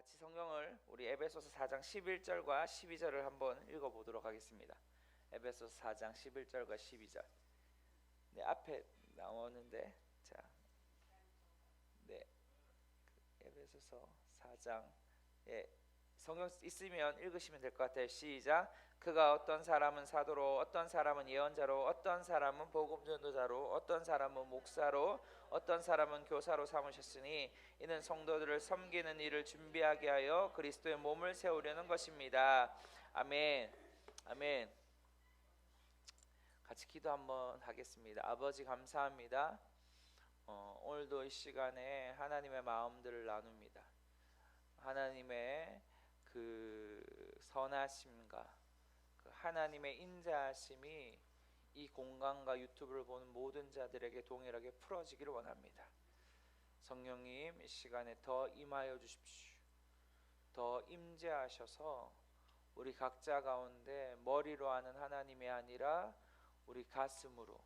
같이 성경을 우리 에베소서 4장 11절과 12절을 한번 읽어보도록 하겠습니다. 에베소서 4장 11절과 12절. 네, 앞에 나오는데, 자, 네, 에베소서 4장, 성경 있으면 읽으시면 될 것 같아요. 시작. 그가 어떤 사람은 사도로, 어떤 사람은 예언자로, 어떤 사람은 복음 전도자로, 어떤 사람은 목사로, 어떤 사람은 교사로 삼으셨으니 이는 성도들을 섬기는 일을 준비하게 하여 그리스도의 몸을 세우려는 것입니다. 아멘. 아멘. 같이 기도 한번 하겠습니다. 아버지 감사합니다. 오늘도 이 시간에 하나님의 마음들을 나눕니다. 하나님의 그 선하심과 그 하나님의 인자하심이 이 공간과 유튜브를 보는 모든 자들에게 동일하게 풀어지기를 원합니다. 성령님, 이 시간에 더 임하여 주십시오. 더 임재하셔서 우리 각자 가운데 머리로 하는 하나님이 아니라 우리 가슴으로,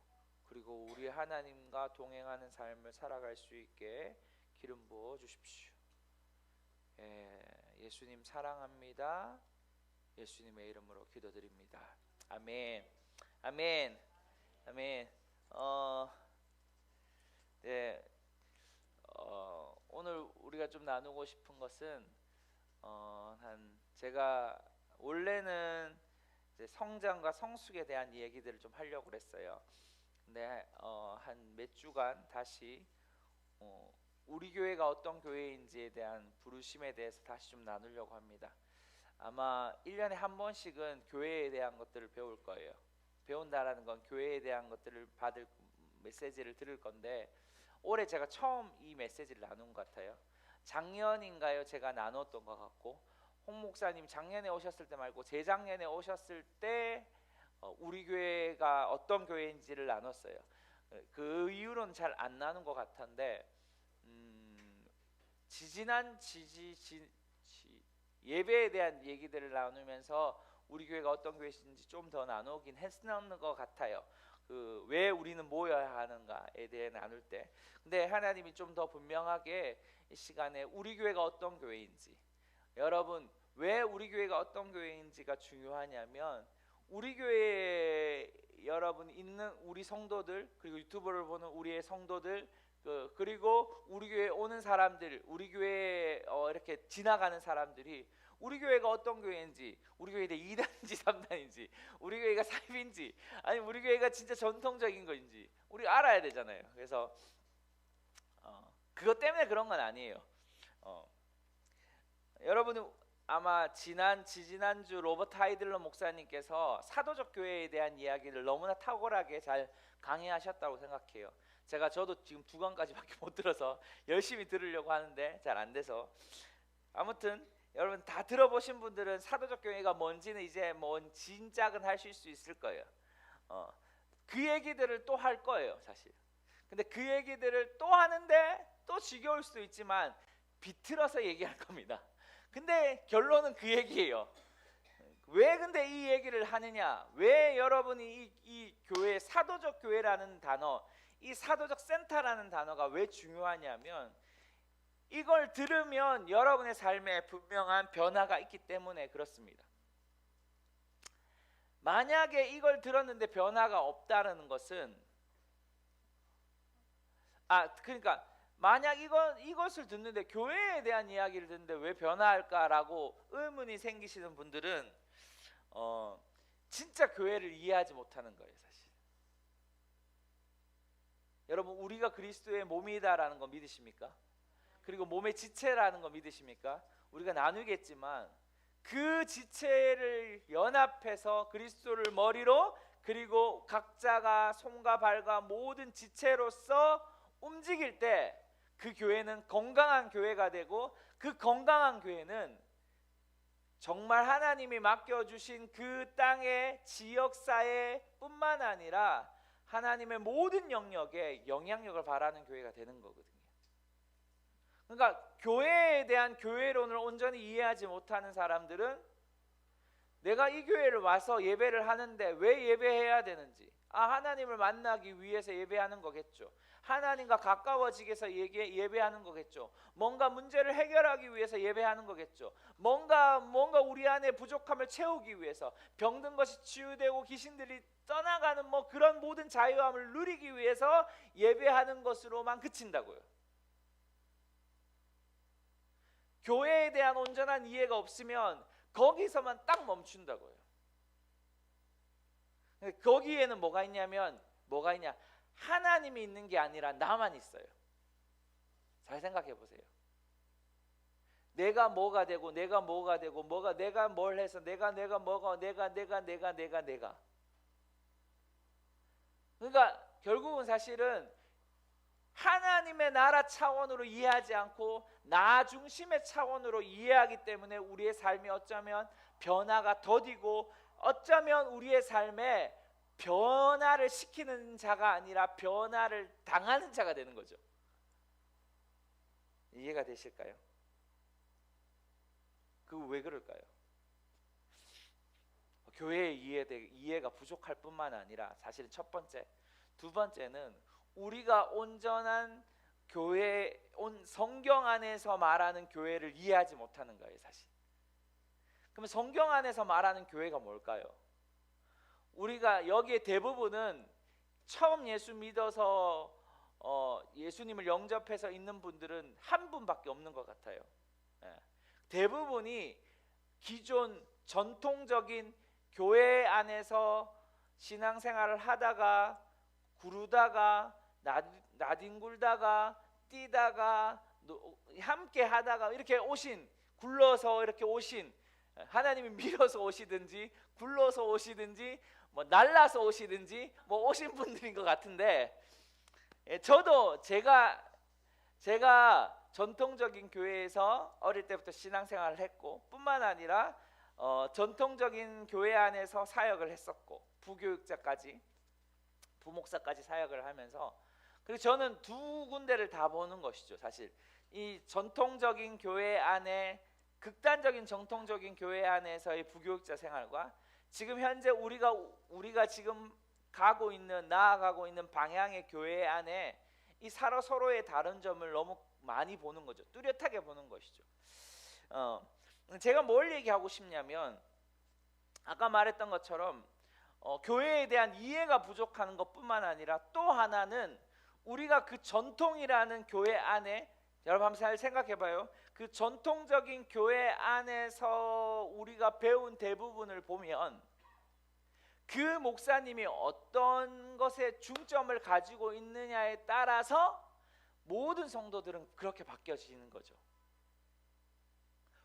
그리고 우리 하나님과 동행하는 삶을 살아갈 수 있게 기름 부어 주십시오. 예수님 사랑합니다. 예수님의 이름으로 기도드립니다. 아멘. 아멘. 아멘. 네. 오늘 우리가 좀 나누고 싶은 것은 제가 원래는 이제 성장과 성숙에 대한 얘기들을 좀 하려고 그랬어요. 근데 한 몇 주간 다시 우리 교회가 어떤 교회인지에 대한 부르심에 대해서 다시 좀 나누려고 합니다. 아마 1년에 한 번씩은 교회에 대한 것들을 배울 거예요. 배운다라는 건 교회에 대한 것들을 받을 메시지를 들을 건데, 올해 제가 처음 이 메시지를 나눈 것 같아요. 작년인가요? 제가 나눴던 것 같고, 홍 목사님 작년에 오셨을 때 말고 재작년에 오셨을 때 우리 교회가 어떤 교회인지를 나눴어요. 그 이후로는 잘 안 나눈 것 같은데, 예배에 대한 얘기들을 나누면서 우리 교회가 어떤 교회인지 좀 더 나누긴 했는 것 같아요. 왜 우리는 모여야 하는가에 대해 나눌 때. 근데 하나님이 좀 더 분명하게 이 시간에 우리 교회가 어떤 교회인지, 여러분 왜 우리 교회가 어떤 교회인지가 중요하냐면, 우리 교회에 여러분 있는 우리 성도들, 그리고 유튜브를 보는 우리의 성도들, 그리고 우리 교회에 오는 사람들, 우리 교회에 이렇게 지나가는 사람들이 우리 교회가 어떤 교회인지, 우리 교회가 2단인지 3단인지, 우리 교회가 사입인지, 아니 우리 교회가 진짜 전통적인 거인지 우리 알아야 되잖아요. 그래서 그것 때문에 그런 건 아니에요. 여러분은 아마 지지난주 로버트 하이들러 목사님께서 사도적 교회에 대한 이야기를 너무나 탁월하게 잘 강의하셨다고 생각해요. 저도 지금 2권까지밖에 못 들어서 열심히 들으려고 하는데 잘 안 돼서, 아무튼 여러분 다 들어보신 분들은 사도적 교회가 뭔지는 이제 진작은 하실 수 있을 거예요. 그 얘기들을 또 할 거예요, 사실. 근데 그 얘기들을 또 하는데 또 지겨울 수도 있지만 비틀어서 얘기할 겁니다. 근데 결론은 그 얘기예요. 왜 근데 이 얘기를 하느냐? 왜 여러분이 이 교회, 사도적 교회라는 단어, 이 사도적 센터라는 단어가 왜 중요하냐면, 이걸 들으면 여러분의 삶에 분명한 변화가 있기 때문에 그렇습니다. 만약에 이걸 들었는데 변화가 없다는 것은, 그러니까 만약 이것을 듣는데, 교회에 대한 이야기를 듣는데 왜 변화할까라고 의문이 생기시는 분들은 진짜 교회를 이해하지 못하는 거예요, 사실. 여러분, 우리가 그리스도의 몸이다라는 거 믿으십니까? 그리고 몸의 지체라는 거 믿으십니까? 우리가 나누겠지만 그 지체를 연합해서 그리스도를 머리로, 그리고 각자가 손과 발과 모든 지체로서 움직일 때 그 교회는 건강한 교회가 되고, 그 건강한 교회는 정말 하나님이 맡겨주신 그 땅의 지역사회 뿐만 아니라 하나님의 모든 영역에 영향력을 발하는 교회가 되는 거거든요. 그러니까 교회에 대한 교회론을 온전히 이해하지 못하는 사람들은 내가 이 교회를 와서 예배를 하는데 왜 예배해야 되는지, 하나님을 만나기 위해서 예배하는 거겠죠. 하나님과 가까워지기 위해서 예배하는 거겠죠. 뭔가 문제를 해결하기 위해서 예배하는 거겠죠. 뭔가 우리 안에 부족함을 채우기 위해서, 병든 것이 치유되고 귀신들이 떠나가는 그런 모든 자유함을 누리기 위해서 예배하는 것으로만 그친다고요. 교회에 대한 온전한 이해가 없으면 거기서만 딱 멈춘다고요. 거기에는 뭐가 있냐? 하나님이 있는 게 아니라 나만 있어요. 잘 생각해 보세요. 내가 뭐가 되고 내가 뭘 해서 내가 그러니까 결국은 사실은 하나님의 나라 차원으로 이해하지 않고 나 중심의 차원으로 이해하기 때문에 우리의 삶이 어쩌면 변화가 더디고, 어쩌면 우리의 삶에 변화를 시키는 자가 아니라 변화를 당하는 자가 되는 거죠. 이해가 되실까요? 왜 그럴까요? 교회의 이해가 부족할 뿐만 아니라 사실은 첫 번째, 두 번째는 우리가 온전한 성경 안에서 말하는 교회를 이해하지 못하는 거예요, 사실. 그러면 성경 안에서 말하는 교회가 뭘까요? 우리가 여기에 대부분은 처음 예수 믿어서 예수님을 영접해서 있는 분들은 한 분밖에 없는 것 같아요. 대부분이 기존 전통적인 교회 안에서 신앙생활을 하다가 구르다가 나뒹굴다가 뛰다가 함께 하다가 이렇게 굴러서 이렇게 오신, 하나님이 밀어서 오시든지 굴러서 오시든지 날라서 오시든지 오신 분들인 것 같은데, 저도 제가 전통적인 교회에서 어릴 때부터 신앙생활을 했고, 뿐만 아니라 전통적인 교회 안에서 사역을 했었고, 부교육자까지, 부목사까지 사역을 하면서, 그리고 저는 두 군데를 다 보는 것이죠. 사실 이 전통적인 교회 안에, 극단적인 전통적인 교회 안에서의 부교육자 생활과 지금 현재 우리가 지금 나아가고 있는 방향의 교회 안에 이 서로의 다른 점을 너무 많이 보는 거죠. 뚜렷하게 보는 것이죠. 제가 뭘 얘기하고 싶냐면, 아까 말했던 것처럼 교회에 대한 이해가 부족한 것뿐만 아니라 또 하나는 우리가 그 전통이라는 교회 안에, 여러분 한번 잘 생각해봐요. 그 전통적인 교회 안에서 우리가 배운 대부분을 보면 그 목사님이 어떤 것에 중점을 가지고 있느냐에 따라서 모든 성도들은 그렇게 바뀌어지는 거죠.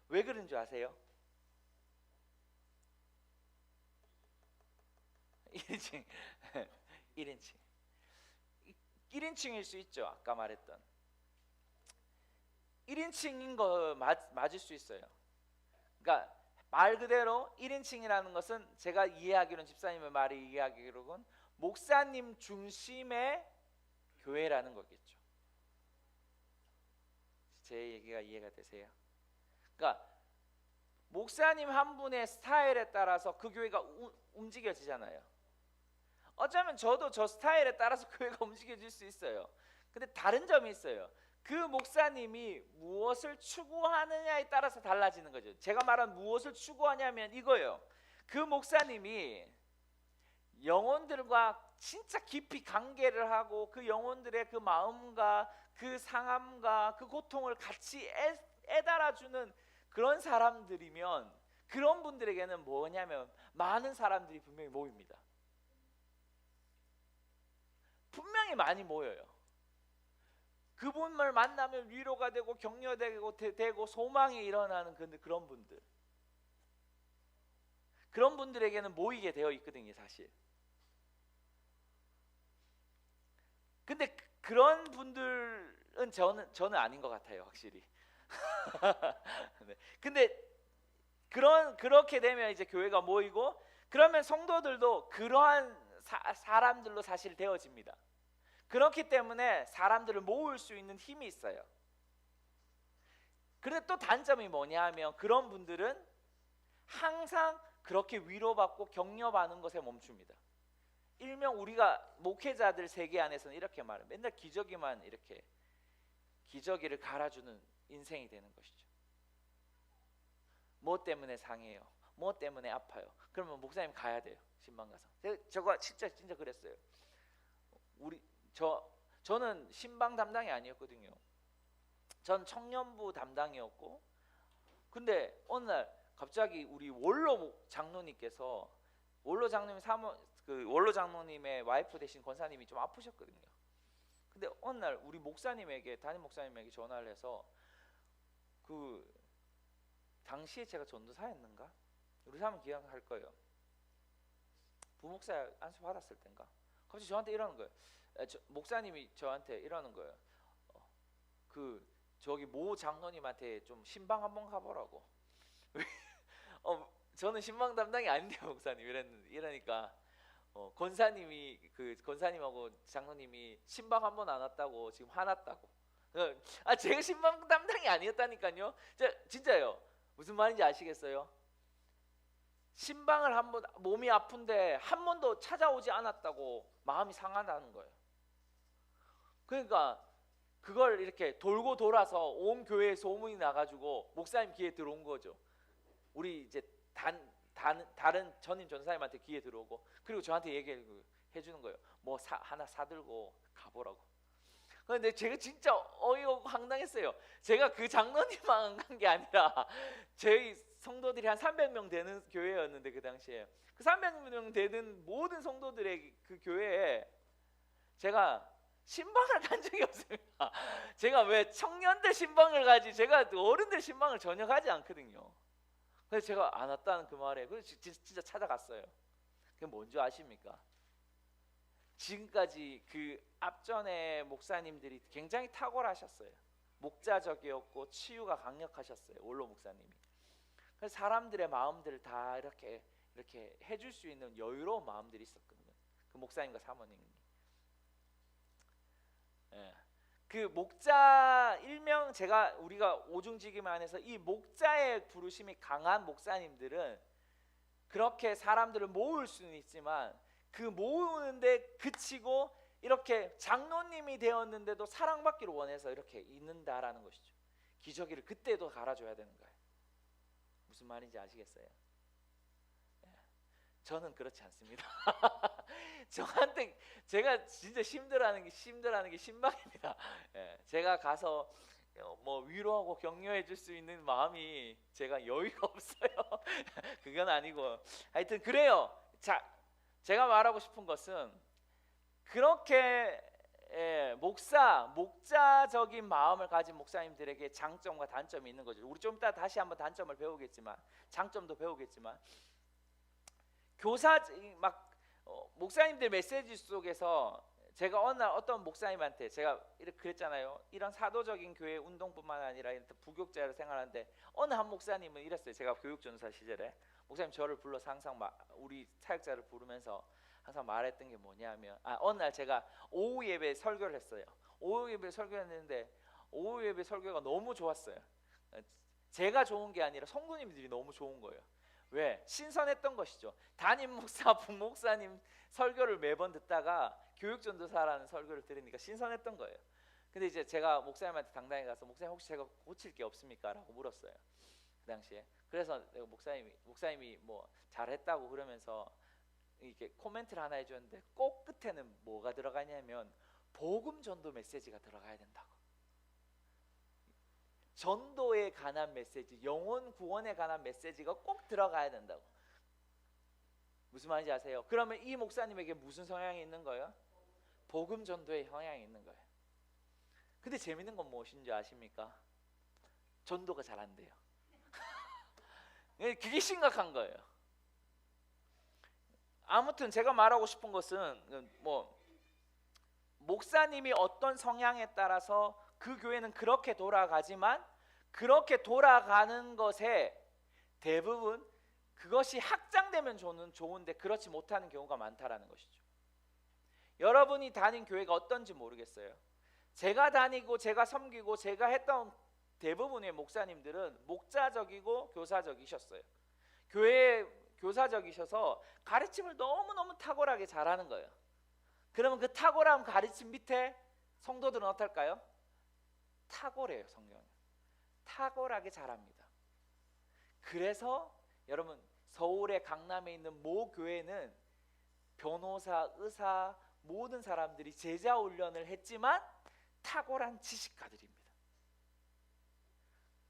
왜 그런 줄 아세요? 1인칭 1인칭일 수 있죠. 아까 말했던 1인칭인 거 맞을 수 있어요. 그러니까 말 그대로 1인칭이라는 것은 제가 이해하기로는, 집사님의 말이 이해하기로는 목사님 중심의 교회라는 거겠죠. 제 얘기가 이해가 되세요? 그러니까 목사님 한 분의 스타일에 따라서 그 교회가 움직여지잖아요. 어쩌면 저도 저 스타일에 따라서 교회가 움직여질 수 있어요. 근데 다른 점이 있어요. 그 목사님이 무엇을 추구하느냐에 따라서 달라지는 거죠. 제가 말한 무엇을 추구하냐면 이거예요. 그 목사님이 영혼들과 진짜 깊이 관계를 하고 그 영혼들의 그 마음과 그 상함과 그 고통을 같이 애달아주는 그런 사람들이면, 그런 분들에게는 뭐냐면 많은 사람들이 분명히 모입니다. 분명히 많이 모여요. 그분을 만나면 위로가 되고 격려되고 소망이 일어나는 그런 분들, 그런 분들에게는 모이게 되어 있거든요, 사실. 근데 그런 분들은 저는 아닌 것 같아요, 확실히. 네. 근데 그렇게 되면 이제 교회가 모이고, 그러면 성도들도 그러한 사람들로 사실 되어집니다. 그렇기 때문에 사람들을 모을 수 있는 힘이 있어요. 그런데 또 단점이 뭐냐 하면, 그런 분들은 항상 그렇게 위로받고 격려받는 것에 멈춥니다. 일명 우리가 목회자들 세계 안에서는 이렇게 말해요. 맨날 기저귀만 이렇게 기저귀를 갈아주는 인생이 되는 것이죠. 뭐 때문에 상해요? 뭐 때문에 아파요? 그러면 목사님 가야 돼요. 신방 가서. 저가 진짜 그랬어요. 저는 신방 담당이 아니었거든요. 전 청년부 담당이었고, 근데 어느 날 갑자기 우리 원로 장로님께서 원로 장로님의 와이프 되신 권사님이 좀 아프셨거든요. 근데 어느 날 우리 목사님에게 담임 목사님에게 전화를 해서 당시에 제가 전도사였는가? 우리 사람은 기억할 거예요. 부목사 안수 받았을 땐가? 갑자기 저한테 이러는 거예요. 목사님이 저한테 이러는 거예요. 저기 모 장로님한테 좀 신방 한번 가보라고. 저는 신방 담당이 아닌데 목사님 이러니까 권사님하고 장로님이 신방 한번 안 왔다고 지금 화났다고. 제가 신방 담당이 아니었다니까요. 진짜요. 무슨 말인지 아시겠어요? 신방을 한번 몸이 아픈데 한 번도 찾아오지 않았다고 마음이 상하다는 거예요. 그러니까 그걸 이렇게 돌고 돌아서 온 교회에 소문이 나가지고 목사님 귀에 들어온 거죠. 우리 이제 다른 전임 전사님한테 귀에 들어오고, 그리고 저한테 얘기해 주는 거예요. 뭐 하나 사들고 가보라고. 그런데 제가 진짜 어이없고 황당했어요. 제가 그 장로님만 간 게 아니라 저희 성도들이 한 300명 되는 교회였는데, 그 당시에 그 300명 되는 모든 성도들의 그 교회에 제가 신방을 간 적이 없습니다. 제가 왜 청년들 신방을 가지, 제가 어른들 신방을 전혀 가지 않거든요. 그래서 제가 안 왔다는 그 말에 그래서 진짜 찾아갔어요. 그게 뭔지 아십니까? 지금까지 그 앞전에 목사님들이 굉장히 탁월하셨어요. 목자적이었고 치유가 강력하셨어요. 원로 목사님이. 그래서 사람들의 마음들을 다 이렇게 해줄 수 있는 여유로운 마음들이 있었거든요. 그 목사님과 사모님이. 그 목자 일명 우리가 오중지기만 해서 이 목자의 부르심이 강한 목사님들은 그렇게 사람들을 모을 수는 있지만 그 모으는데 그치고 이렇게 장로님이 되었는데도 사랑받기를 원해서 이렇게 있는다라는 것이죠. 기저귀를 그때도 갈아줘야 되는 거예요. 무슨 말인지 아시겠어요? 저는 그렇지 않습니다. 저한테 제가 진짜 힘들어하는 게 신방입니다. 제가 가서 뭐 위로하고 격려해 줄 수 있는 마음이 제가 여유가 없어요. 그건 아니고 하여튼 그래요. 자, 제가 말하고 싶은 것은 그렇게 목자적인 마음을 가진 목사님들에게 장점과 단점이 있는 거죠. 우리 좀 이따 다시 한번 단점을 배우겠지만 장점도 배우겠지만, 목사님들 메시지 속에서 제가 어느 날 어떤 목사님한테 제가 이렇게 그랬잖아요. 이런 사도적인 교회 운동뿐만 아니라 부교육자로 생활하는데 어느 한 목사님은 이랬어요. 제가 교육전사 시절에 목사님 저를 불러서 항상 우리 사역자를 부르면서 항상 말했던 게 뭐냐면, 어느 날 제가 오후 예배 설교를 했어요. 오후 예배 설교했는데 오후 예배 설교가 너무 좋았어요. 제가 좋은 게 아니라 성도님들이 너무 좋은 거예요. 왜? 신선했던 것이죠. 담임 목사, 부목사님 설교를 매번 듣다가 교육전도사라는 설교를 들으니까 신선했던 거예요. 근데 이제 제가 목사님한테 당당히 가서 목사님 혹시 제가 고칠 게 없습니까? 라고 물었어요. 그 당시에. 그래서 목사님이 뭐 잘했다고 그러면서 이렇게 코멘트를 하나 해줬는데 꼭 끝에는 뭐가 들어가냐면 복음 전도 메시지가 들어가야 된다고. 전도에 관한 메시지, 영혼 구원에 관한 메시지가 꼭 들어가야 된다고. 무슨 말인지 아세요? 그러면 이 목사님에게 무슨 성향이 있는 거예요? 복음 전도의 성향이 있는 거예요. 근데 재밌는 건 무엇인지 아십니까? 전도가 잘 안 돼요. 그게 심각한 거예요. 아무튼 제가 말하고 싶은 것은 목사님이 어떤 성향에 따라서 그 교회는 그렇게 돌아가지만 그렇게 돌아가는 것에 대부분 그것이 확장되면 좋은데 그렇지 못하는 경우가 많다라는 것이죠. 여러분이 다닌 교회가 어떤지 모르겠어요. 제가 다니고 제가 섬기고 제가 했던 대부분의 목사님들은 목자적이고 교사적이셨어요. 교사적이셔서 가르침을 너무너무 탁월하게 잘하는 거예요. 그러면 그 탁월한 가르침 밑에 성도들은 어떨까요? 탁월해요. 성경은 탁월하게 잘합니다. 그래서 여러분 서울의 강남에 있는 모 교회는 변호사, 의사 모든 사람들이 제자 훈련을 했지만 탁월한 지식가들입니다.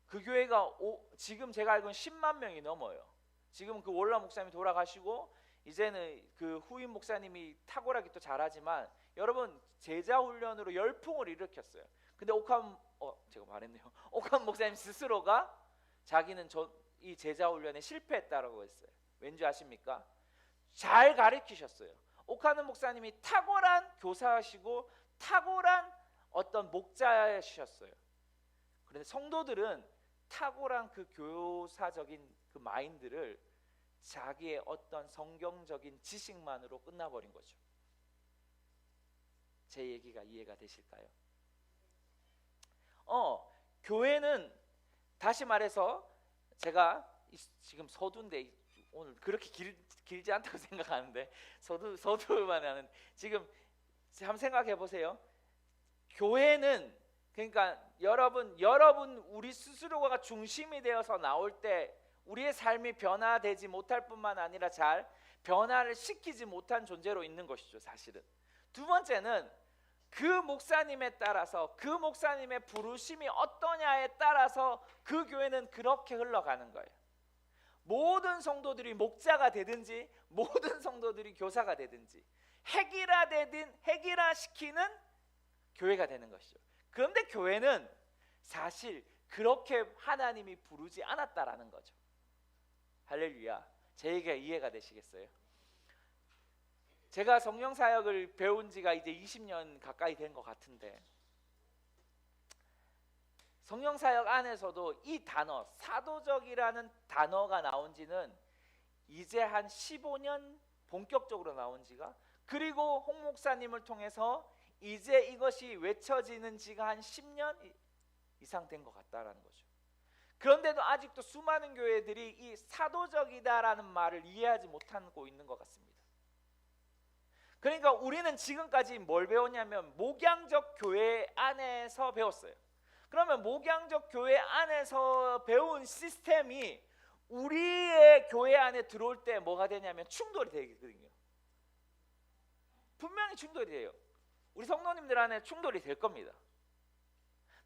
그 교회가 지금 제가 알고는 10만 명이 넘어요. 지금 그 월라 목사님이 돌아가시고 이제는 그 후임 목사님이 탁월하게 또 잘하지만 여러분 제자 훈련으로 열풍을 일으켰어요. 근데 제가 말했네요. 옥한 목사님 스스로가 자기는 이 제자 훈련에 실패했다라고 했어요. 왠지 아십니까? 잘 가르치셨어요. 옥하는 목사님이 탁월한 교사시고 탁월한 어떤 목자이셨어요. 그런데 성도들은 탁월한 그 교사적인 그 마인드를 자기의 어떤 성경적인 지식만으로 끝나버린 거죠. 제 얘기가 이해가 되실까요? 교회는 다시 말해서 제가 지금 서두인데 오늘 그렇게 길지 않다고 생각하는데 서두만 하는 지금 한번 생각해 보세요. 교회는 그러니까 여러분 우리 스스로가 중심이 되어서 나올 때 우리의 삶이 변화되지 못할 뿐만 아니라 잘 변화를 시키지 못한 존재로 있는 것이죠. 사실은 두 번째는 그 목사님에 따라서 그 목사님의 부르심이 어떠냐에 따라서 그 교회는 그렇게 흘러가는 거예요. 모든 성도들이 목자가 되든지 모든 성도들이 교사가 되든지 해기라시키는 교회가 되는 것이죠. 그런데 교회는 사실 그렇게 하나님이 부르지 않았다라는 거죠. 할렐루야. 제 얘기가 이해가 되시겠어요? 제가 성령 사역을 배운 지가 이제 20년 가까이 된 것 같은데 성령 사역 안에서도 이 단어 사도적이라는 단어가 나온 지는 이제 한 15년 본격적으로 나온 지가 그리고 홍 목사님을 통해서 이제 이것이 외쳐지는 지가 한 10년 이상 된 것 같다라는 거죠. 그런데도 아직도 수많은 교회들이 이 사도적이다라는 말을 이해하지 못하고 있는 것 같습니다. 그러니까 우리는 지금까지 뭘 배웠냐면 목양적 교회 안에서 배웠어요. 그러면 목양적 교회 안에서 배운 시스템이 우리의 교회 안에 들어올 때 뭐가 되냐면 충돌이 되거든요. 분명히 충돌이 돼요. 우리 성도님들 안에 충돌이 될 겁니다.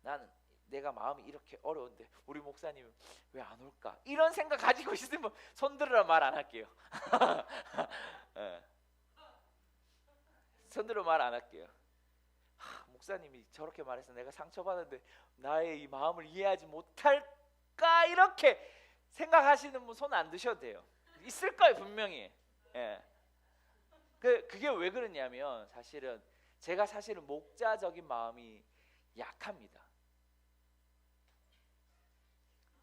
나는 내가 마음이 이렇게 어려운데 우리 목사님 왜 안 올까? 이런 생각 가지고 있으면 손들으라 말 안 할게요. 손들어 말 안 할게요. 목사님이 저렇게 말해서 내가 상처받았는데 나의 이 마음을 이해하지 못할까? 이렇게 생각하시는 분 손 안 드셔도 돼요. 있을 거예요 분명히. 그게 왜 그러냐면 제가 사실은 목자적인 마음이 약합니다.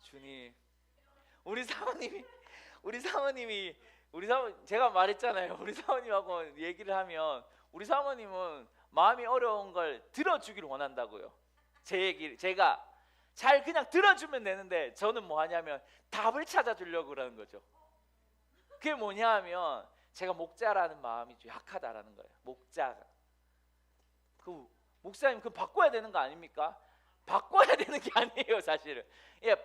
주님, 우리 사모님이 제가 말했잖아요. 우리 사모님하고 얘기를 하면 우리 사모님은 마음이 어려운 걸 들어주기를 원한다고요. 제 얘기를 제가 잘 그냥 들어주면 되는데 저는 뭐 하냐면 답을 찾아주려고 그러는 거죠. 그게 뭐냐 하면 제가 목자라는 마음이 좀 약하다라는 거예요. 목자가 목사님 그 바꿔야 되는 거 아닙니까? 바꿔야 되는 게 아니에요 사실은.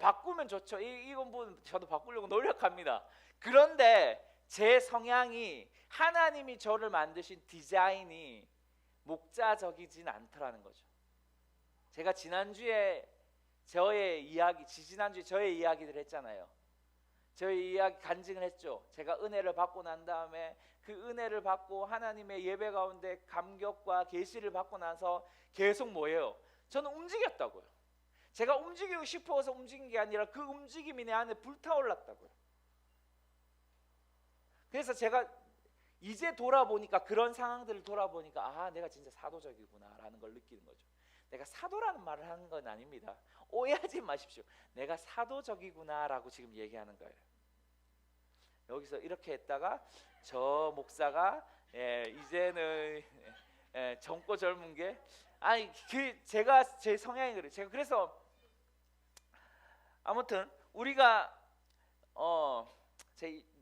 바꾸면 좋죠. 이건 뭐 저도 바꾸려고 노력합니다. 그런데 제 성향이 하나님이 저를 만드신 디자인이 목자적이진 않더라는 거죠. 제가 지지난주에 저의 이야기들 했잖아요. 저의 이야기 간증을 했죠. 제가 은혜를 받고 난 다음에 그 은혜를 받고 하나님의 예배 가운데 감격과 계시를 받고 나서 계속 뭐예요? 저는 움직였다고요. 제가 움직이고 싶어서 움직인 게 아니라 그 움직임이 내 안에 불타올랐다고요. 그래서 제가 이제 돌아보니까 그런 상황들을 돌아보니까 내가 진짜 사도적이구나라는 걸 느끼는 거죠. 내가 사도라는 말을 하는 건 아닙니다. 오해하지 마십시오. 내가 사도적이구나라고 지금 얘기하는 거예요. 여기서 이렇게 했다가 저 목사가 이제는 젊고 젊은 게 제가 제 성향이 그래요. 제가 그래서 아무튼 우리가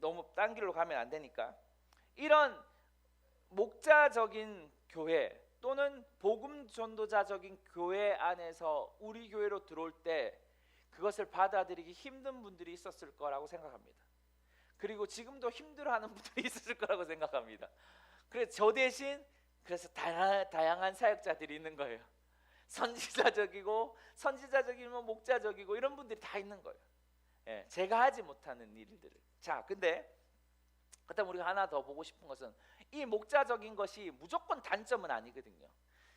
너무 딴 길로 가면 안 되니까 이런 목자적인 교회 또는 복음 전도자적인 교회 안에서 우리 교회로 들어올 때 그것을 받아들이기 힘든 분들이 있었을 거라고 생각합니다. 그리고 지금도 힘들어하는 분들이 있을 거라고 생각합니다. 그래서 저 대신 그래서 다양한 사역자들이 있는 거예요. 선지자적이고 목자적이고 이런 분들이 다 있는 거예요. 예, 제가 하지 못하는 일들을. 자, 근데 그다음 우리가 하나 더 보고 싶은 것은 이 목자적인 것이 무조건 단점은 아니거든요.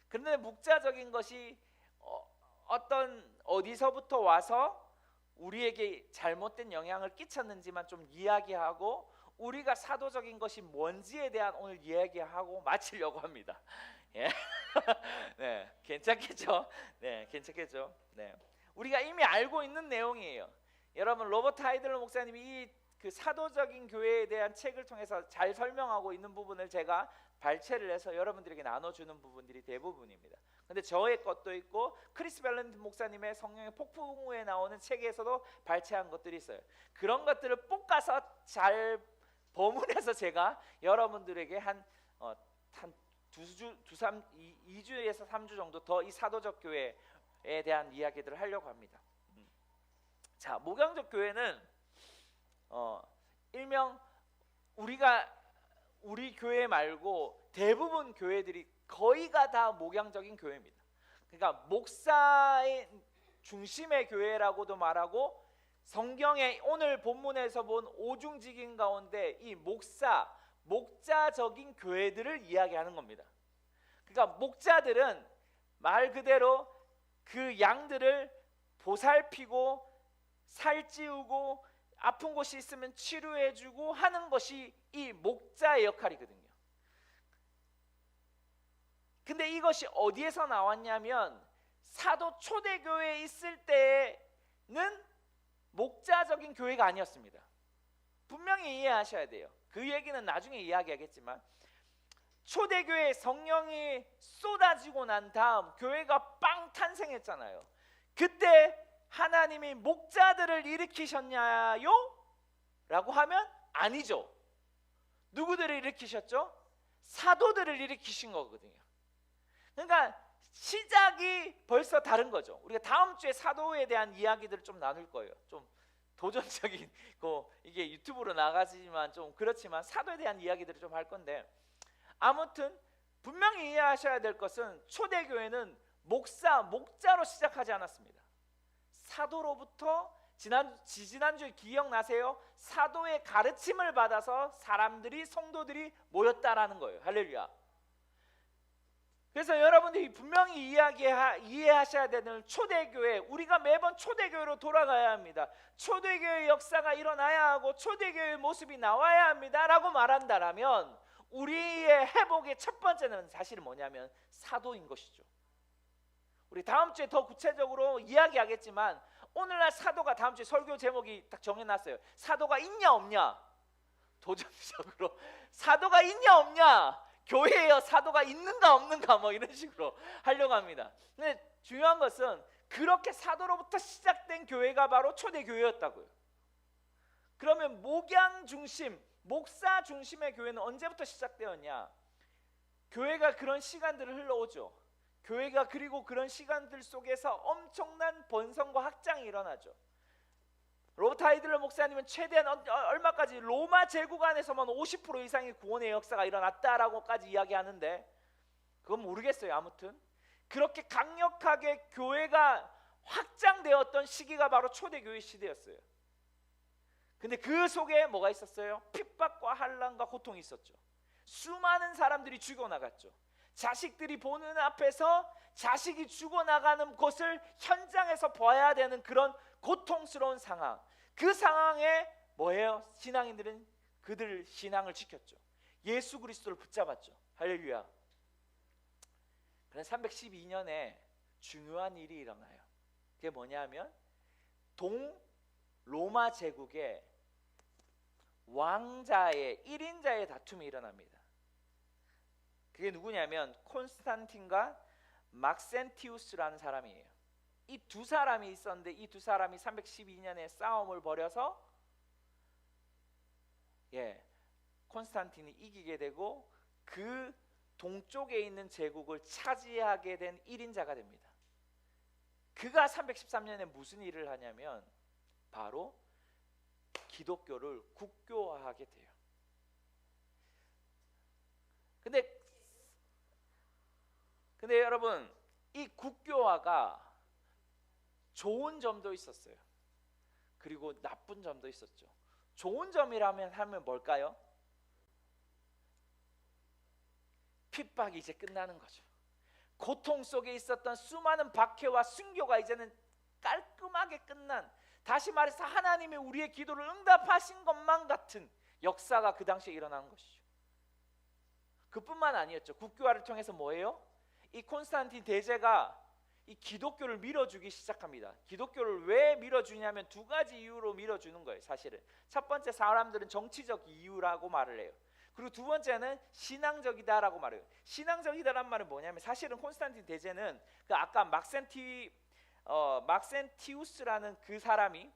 그런데 목자적인 것이 어디서부터 와서 우리에게 잘못된 영향을 끼쳤는지만 좀 이야기하고 우리가 사도적인 것이 뭔지에 대한 오늘 이야기하고 마치려고 합니다. 예. 네, 괜찮겠죠? 네, 괜찮겠죠? 네, 우리가 이미 알고 있는 내용이에요. 여러분 로버트 하이들러 목사님이 그 사도적인 교회에 대한 책을 통해서 잘 설명하고 있는 부분을 제가 발췌를 해서 여러분들에게 나눠주는 부분들이 대부분입니다. 근데 저의 것도 있고 크리스 밸런트 목사님의 성령의 폭풍 후에 나오는 책에서도 발췌한 것들이 있어요. 그런 것들을 볶아서 잘 버무려서 제가 여러분들에게 한 2주에서 3주 정도 더 이 사도적 교회에 대한 이야기들을 하려고 합니다. 자, 목양적 교회는 일명 우리 교회 말고 대부분 교회들이 거의가 다 목양적인 교회입니다. 그러니까 목사의 중심의 교회라고도 말하고 성경의 오늘 본문에서 본 오중직인 가운데 이 목자적인 교회들을 이야기하는 겁니다. 그러니까 목자들은 말 그대로 그 양들을 보살피고 살찌우고 아픈 곳이 있으면 치료해주고 하는 것이 이 목자의 역할이거든요. 근데 이것이 어디에서 나왔냐면 사도 초대교회에 있을 때는 목자적인 교회가 아니었습니다. 분명히 이해하셔야 돼요. 그 얘기는 나중에 이야기하겠지만 초대교회 성령이 쏟아지고 난 다음 교회가 빵 탄생했잖아요. 그때 하나님이 목자들을 일으키셨냐요? 라고 하면 아니죠. 누구들을 일으키셨죠? 사도들을 일으키신 거거든요. 그러니까 시작이 벌써 다른 거죠. 우리가 다음 주에 사도에 대한 이야기들을 좀 나눌 거예요. 좀 도전적인 거 이게 유튜브로 나가지만 좀 그렇지만 사도에 대한 이야기들을 좀 할 건데 아무튼 분명히 이해하셔야 될 것은 초대교회는 목자로 시작하지 않았습니다. 사도로부터 지난주에 기억나세요? 사도의 가르침을 받아서 성도들이 모였다라는 거예요. 할렐루야. 그래서 여러분들이 분명히 이해하셔야 되는 초대교회, 우리가 매번 초대교회로 돌아가야 합니다. 초대교회 역사가 일어나야 하고 초대교회의 모습이 나와야 합니다 라고 말한다라면 우리의 회복의 첫 번째는 사실 뭐냐면 사도인 것이죠. 우리 다음 주에 더 구체적으로 이야기하겠지만 오늘날 사도가 다음 주에 설교 제목이 딱 정해놨어요. 사도가 있냐 없냐? 도전적으로 사도가 있냐 없냐? 교회에요 사도가 있는가 없는가 뭐 이런 식으로 하려고 합니다. 근데 중요한 것은 그렇게 사도로부터 시작된 교회가 바로 초대교회였다고요. 그러면 목양 중심, 목사 중심의 교회는 언제부터 시작되었냐? 교회가 그런 시간들을 흘러오죠. 교회가 그리고 그런 시간들 속에서 엄청난 번성과 확장이 일어나죠. 로버트 하이들러 목사님은 최대한 얼마까지 로마 제국 안에서만 50% 이상의 구원의 역사가 일어났다라고까지 이야기하는데 그건 모르겠어요. 아무튼 그렇게 강력하게 교회가 확장되었던 시기가 바로 초대교회 시대였어요. 근데 그 속에 뭐가 있었어요? 핍박과 환난과 고통이 있었죠. 수많은 사람들이 죽어나갔죠. 자식들이 보는 앞에서 자식이 죽어나가는 것을 현장에서 봐야 되는 그런 고통스러운 상황. 그 상황에 뭐예요? 신앙인들은 그들 신앙을 지켰죠. 예수 그리스도를 붙잡았죠. 할렐루야. 그래서 312년에 중요한 일이 일어나요. 그게 뭐냐면 동로마 제국의 왕자의 1인자의 다툼이 일어납니다. 그게 누구냐면 콘스탄틴과 막센티우스라는 사람이에요. 이 두 사람이 있었는데 이 두 사람이 312년에 싸움을 벌여서 예, 콘스탄틴이 이기게 되고 그 동쪽에 있는 제국을 차지하게 된 1인자가 됩니다. 그가 313년에 무슨 일을 하냐면 바로 기독교를 국교화하게 돼요. 근데 여러분, 이 국교화가 좋은 점도 있었어요. 그리고 나쁜 점도 있었죠. 좋은 점이라면 하면 뭘까요? 핍박이 이제 끝나는 거죠. 고통 속에 있었던 수많은 박해와 순교가 이제는 깔끔하게 끝난, 다시 말해서 하나님이 우리의 기도를 응답하신 것만 같은 역사가 그 당시에 일어난 것이죠. 그뿐만 아니었죠. 국교화를 통해서 뭐예요? 이 콘스탄틴 대제가 이 기독교를 밀어주기 시작합니다. 기독교를 왜 밀어주냐면 두 가지 이유로 밀어주는 거예요. 사실은 첫 번째, 사람들은 정치적 이유라고 말을 해요. 그리고 두 번째는 신앙적이다라고 말해요. 신앙적이다란 말은 뭐냐면 사실은 콘스탄틴 대제는 그 아까 막센티우스라는 그 사람이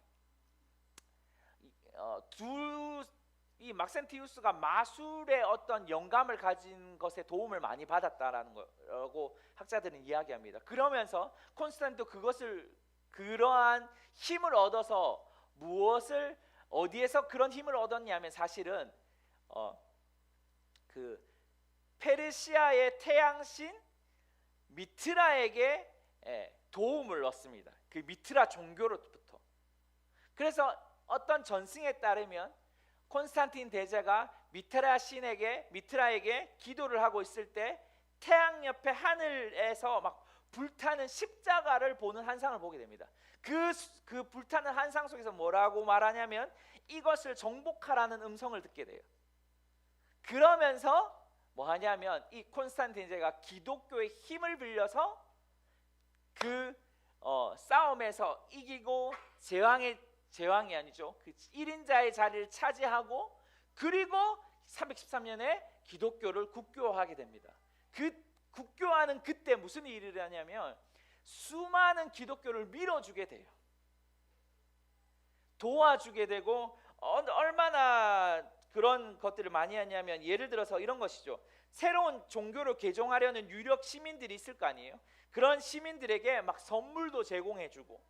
이 막센티우스가 마술의 어떤 영감을 가진 것에 도움을 많이 받았다라는 거라고 학자들은 이야기합니다. 그러면서 콘스탄틴도 그러한 힘을 얻어서 어디에서 그런 힘을 얻었냐면 사실은 그 페르시아의 태양신 미트라에게 도움을 얻습니다. 그 미트라 종교로부터. 그래서 어떤 전승에 따르면 콘스탄틴 대제가 미트라에게 기도를 하고 있을 때 태양 옆에 하늘에서 막 불타는 십자가를 보는 환상을 보게 됩니다. 그 불타는 환상 속에서 뭐라고 말하냐면 이것을 정복하라는 음성을 듣게 돼요. 그러면서 뭐 하냐면 이 콘스탄틴 대제가 기독교의 힘을 빌려서 그 싸움에서 이기고 제왕이 아니죠. 그 1인자의 자리를 차지하고 그리고 313년에 기독교를 국교화하게 됩니다. 그 국교화는 그때 무슨 일을 하냐면 수많은 기독교를 밀어주게 돼요. 도와주게 되고 얼마나 그런 것들을 많이 하냐면 예를 들어서 이런 것이죠. 새로운 종교를 개종하려는 유력 시민들이 있을 거 아니에요. 그런 시민들에게 막 선물도 제공해주고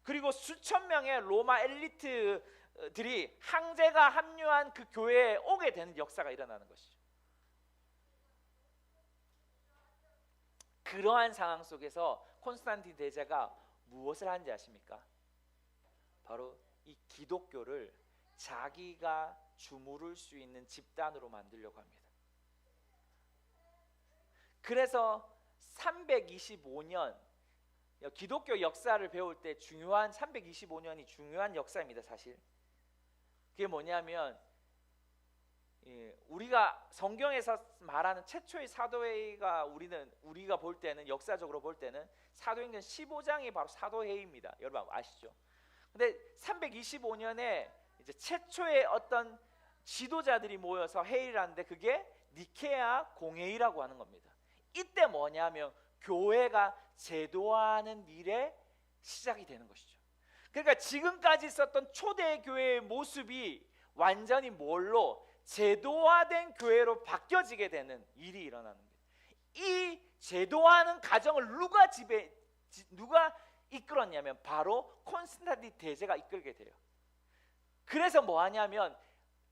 그리고 수천 명의 로마 엘리트들이 황제가 합류한 그 교회에 오게 되는 역사가 일어나는 것이죠. 그러한 상황 속에서 콘스탄틴 대제가 무엇을 하는지 아십니까? 바로 이 기독교를 자기가 주무를 수 있는 집단으로 만들려고 합니다. 그래서 325년 기독교 역사를 배울 때 중요한 325년이 중요한 역사입니다. 사실 그게 뭐냐면 우리가 성경에서 말하는 최초의 사도회의가 우리가 볼 때는 역사적으로 볼 때는 사도행전 15장이 바로 사도회의입니다. 여러분 아시죠? 근데 325년에 이제 최초의 어떤 지도자들이 모여서 회의를 하는데 그게 니케아 공회의라고 하는 겁니다. 이때 뭐냐면 교회가 제도화하는 일의 시작이 되는 것이죠. 그러니까 지금까지 있었던 초대 교회의 모습이 완전히 뭘로 제도화된 교회로 바뀌어지게 되는 일이 일어나는 거예요. 이 제도화하는 과정을 누가 이끌었냐면 바로 콘스탄틴 대제가 이끌게 돼요. 그래서 뭐 하냐면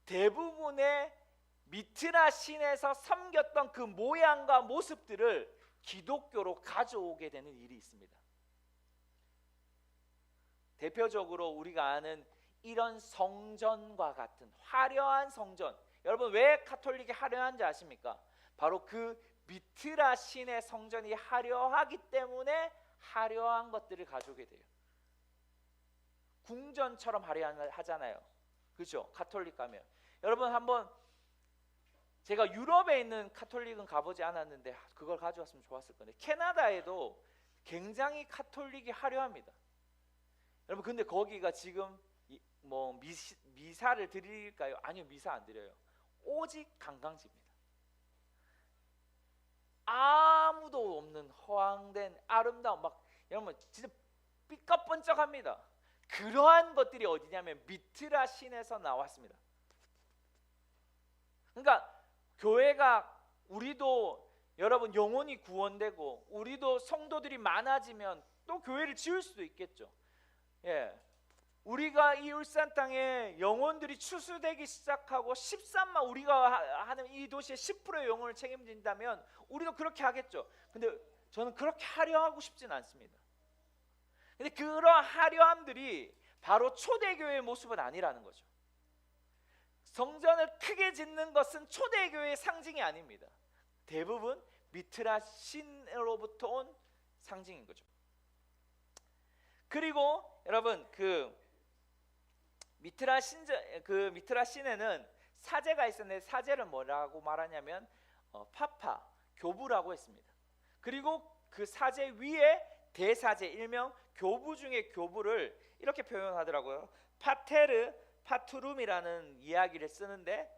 대부분의 미트라 신에서 섬겼던 그 모양과 모습들을 기독교로 가져오게 되는 일이 있습니다. 대표적으로 우리가 아는 이런 성전과 같은 화려한 성전, 여러분 왜 가톨릭이 화려한지 아십니까? 바로 그 미트라 신의 성전이 화려하기 때문에 화려한 것들을 가져오게 돼요. 궁전처럼 화려하잖아요. 그렇죠? 가톨릭 가면 여러분 한번 제가 유럽에 있는 가톨릭은 가보지 않았는데 그걸 가져왔으면 좋았을 건데 캐나다에도 굉장히 가톨릭이 화려합니다. 여러분 근데 거기가 지금 뭐 미사를 드릴까요? 아니요, 미사 안 드려요. 오직 관광지입니다. 아무도 없는 허황된 아름다운 막 여러분 진짜 삐까뻔쩍합니다. 그러한 것들이 어디냐면 미트라 신에서 나왔습니다. 그러니까 교회가 우리도 여러분 영혼이 구원되고 우리도 성도들이 많아지면 또 교회를 지을 수도 있겠죠. 예. 우리가 이 울산 땅에 영혼들이 추수되기 시작하고 13만 우리가 하는 이 도시의 10%의 영혼을 책임진다면 우리도 그렇게 하겠죠. 근데 저는 그렇게 하려 하고 싶진 않습니다. 근데 그런 하려함들이 바로 초대교회의 모습은 아니라는 거죠. 성전을 크게 짓는 것은 초대교회의 상징이 아닙니다. 대부분 미트라 신으로부터 온 상징인 거죠. 그리고 여러분 미트라 신에는 사제가 있었는데 사제를 뭐라고 말하냐면 파파, 교부라고 했습니다. 그리고 그 사제 위에 대사제, 일명 교부 중에 교부를 이렇게 표현하더라고요. 파테르, 파투룸이라는 이야기를 쓰는데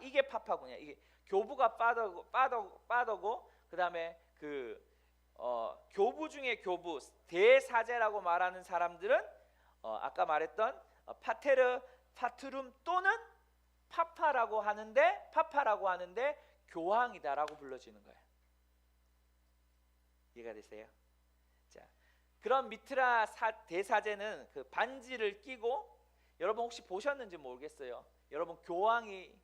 이게 파파군요. 이게 교부가 빠더고 그 다음에 교부 중에 교부, 대사제라고 말하는 사람들은 아까 말했던 파테르, 파투룸 또는 파파라고 하는데 교황이다라고 불러지는 거예요. 이해가 되세요? 자, 그런 미트라 대사제는 그 반지를 끼고, 여러분 혹시 보셨는지 모르겠어요. 여러분 교황이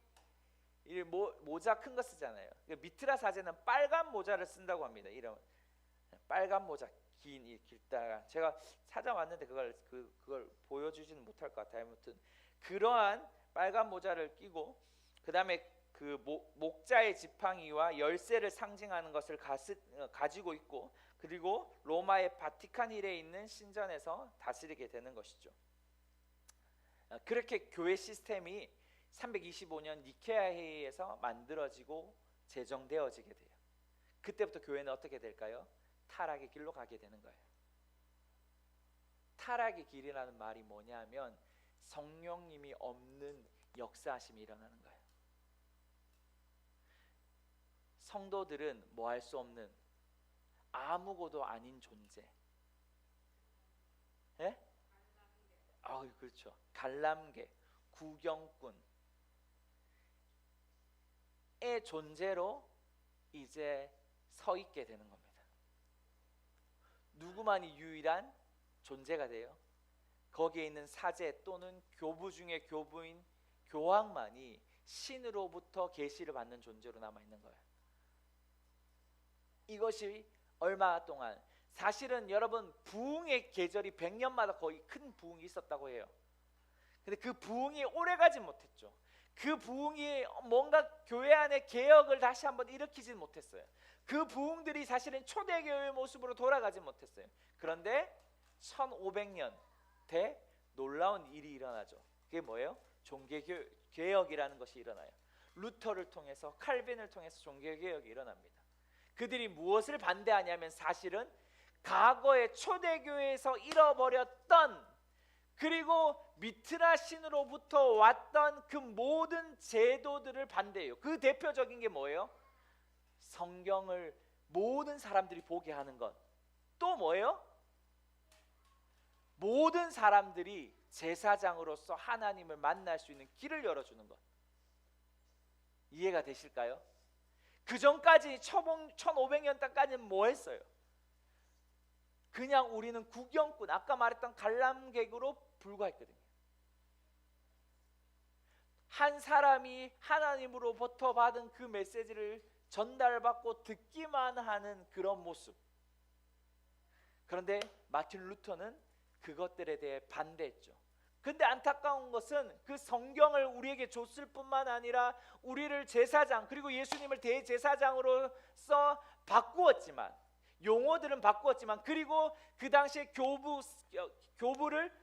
모자 큰 거 쓰잖아요. 미트라 사제는 빨간 모자를 쓴다고 합니다. 이런 빨간 모자 길다가 제가 찾아왔는데 그걸 보여주지는 못할 것 같아요. 아무튼 그러한 빨간 모자를 끼고 그 다음에 그 목자의 지팡이와 열쇠를 상징하는 것을 가지고 있고, 그리고 로마의 바티칸 힐에 있는 신전에서 다스리게 되는 것이죠. 그렇게 교회 시스템이 325년 니케아 회의에서 만들어지고 제정되어지게 돼요. 그때부터 교회는 어떻게 될까요? 타락의 길로 가게 되는 거예요. 타락의 길이라는 말이 뭐냐면 성령님이 없는 역사하심이 일어나는 거예요. 성도들은 뭐 할 수 없는 아무것도 아닌 존재. 예? 그렇죠. 관람객, 구경꾼의 존재로 이제 서 있게 되는 겁니다. 누구만이 유일한 존재가 돼요? 거기에 있는 사제 또는 교부 중에 교부인 교황만이 신으로부터 계시를 받는 존재로 남아 있는 거예요. 이것이 얼마 동안, 사실은 여러분 부흥의 계절이 100년마다 거의 큰 부흥이 있었다고 해요. 근데 그 부흥이 오래가지 못했죠. 그 부흥이 뭔가 교회 안에 개혁을 다시 한번 일으키지 못했어요. 그 부흥들이 사실은 초대교회의 모습으로 돌아가지 못했어요. 그런데 1500년 대 놀라운 일이 일어나죠. 그게 뭐예요? 종교개혁이라는 것이 일어나요. 루터를 통해서, 칼빈을 통해서 종교개혁이 일어납니다. 그들이 무엇을 반대하냐면 사실은 과거의 초대교회에서 잃어버렸던, 그리고 미트라 신으로부터 왔던 그 모든 제도들을 반대해요. 그 대표적인 게 뭐예요? 성경을 모든 사람들이 보게 하는 것. 또 뭐예요? 모든 사람들이 제사장으로서 하나님을 만날 수 있는 길을 열어주는 것. 이해가 되실까요? 그 전까지 1500년 때까지는 뭐 했어요? 그냥 우리는 구경꾼, 아까 말했던 관람객으로 불과했거든요. 한 사람이 하나님으로부터 받은 그 메시지를 전달받고 듣기만 하는 그런 모습. 그런데 마틴 루터는 그것들에 대해 반대했죠. 근데 안타까운 것은 그 성경을 우리에게 줬을 뿐만 아니라 우리를 제사장, 그리고 예수님을 대제사장으로서 바꾸었지만, 용어들은 바꾸었지만, 그리고 그 당시에 교부를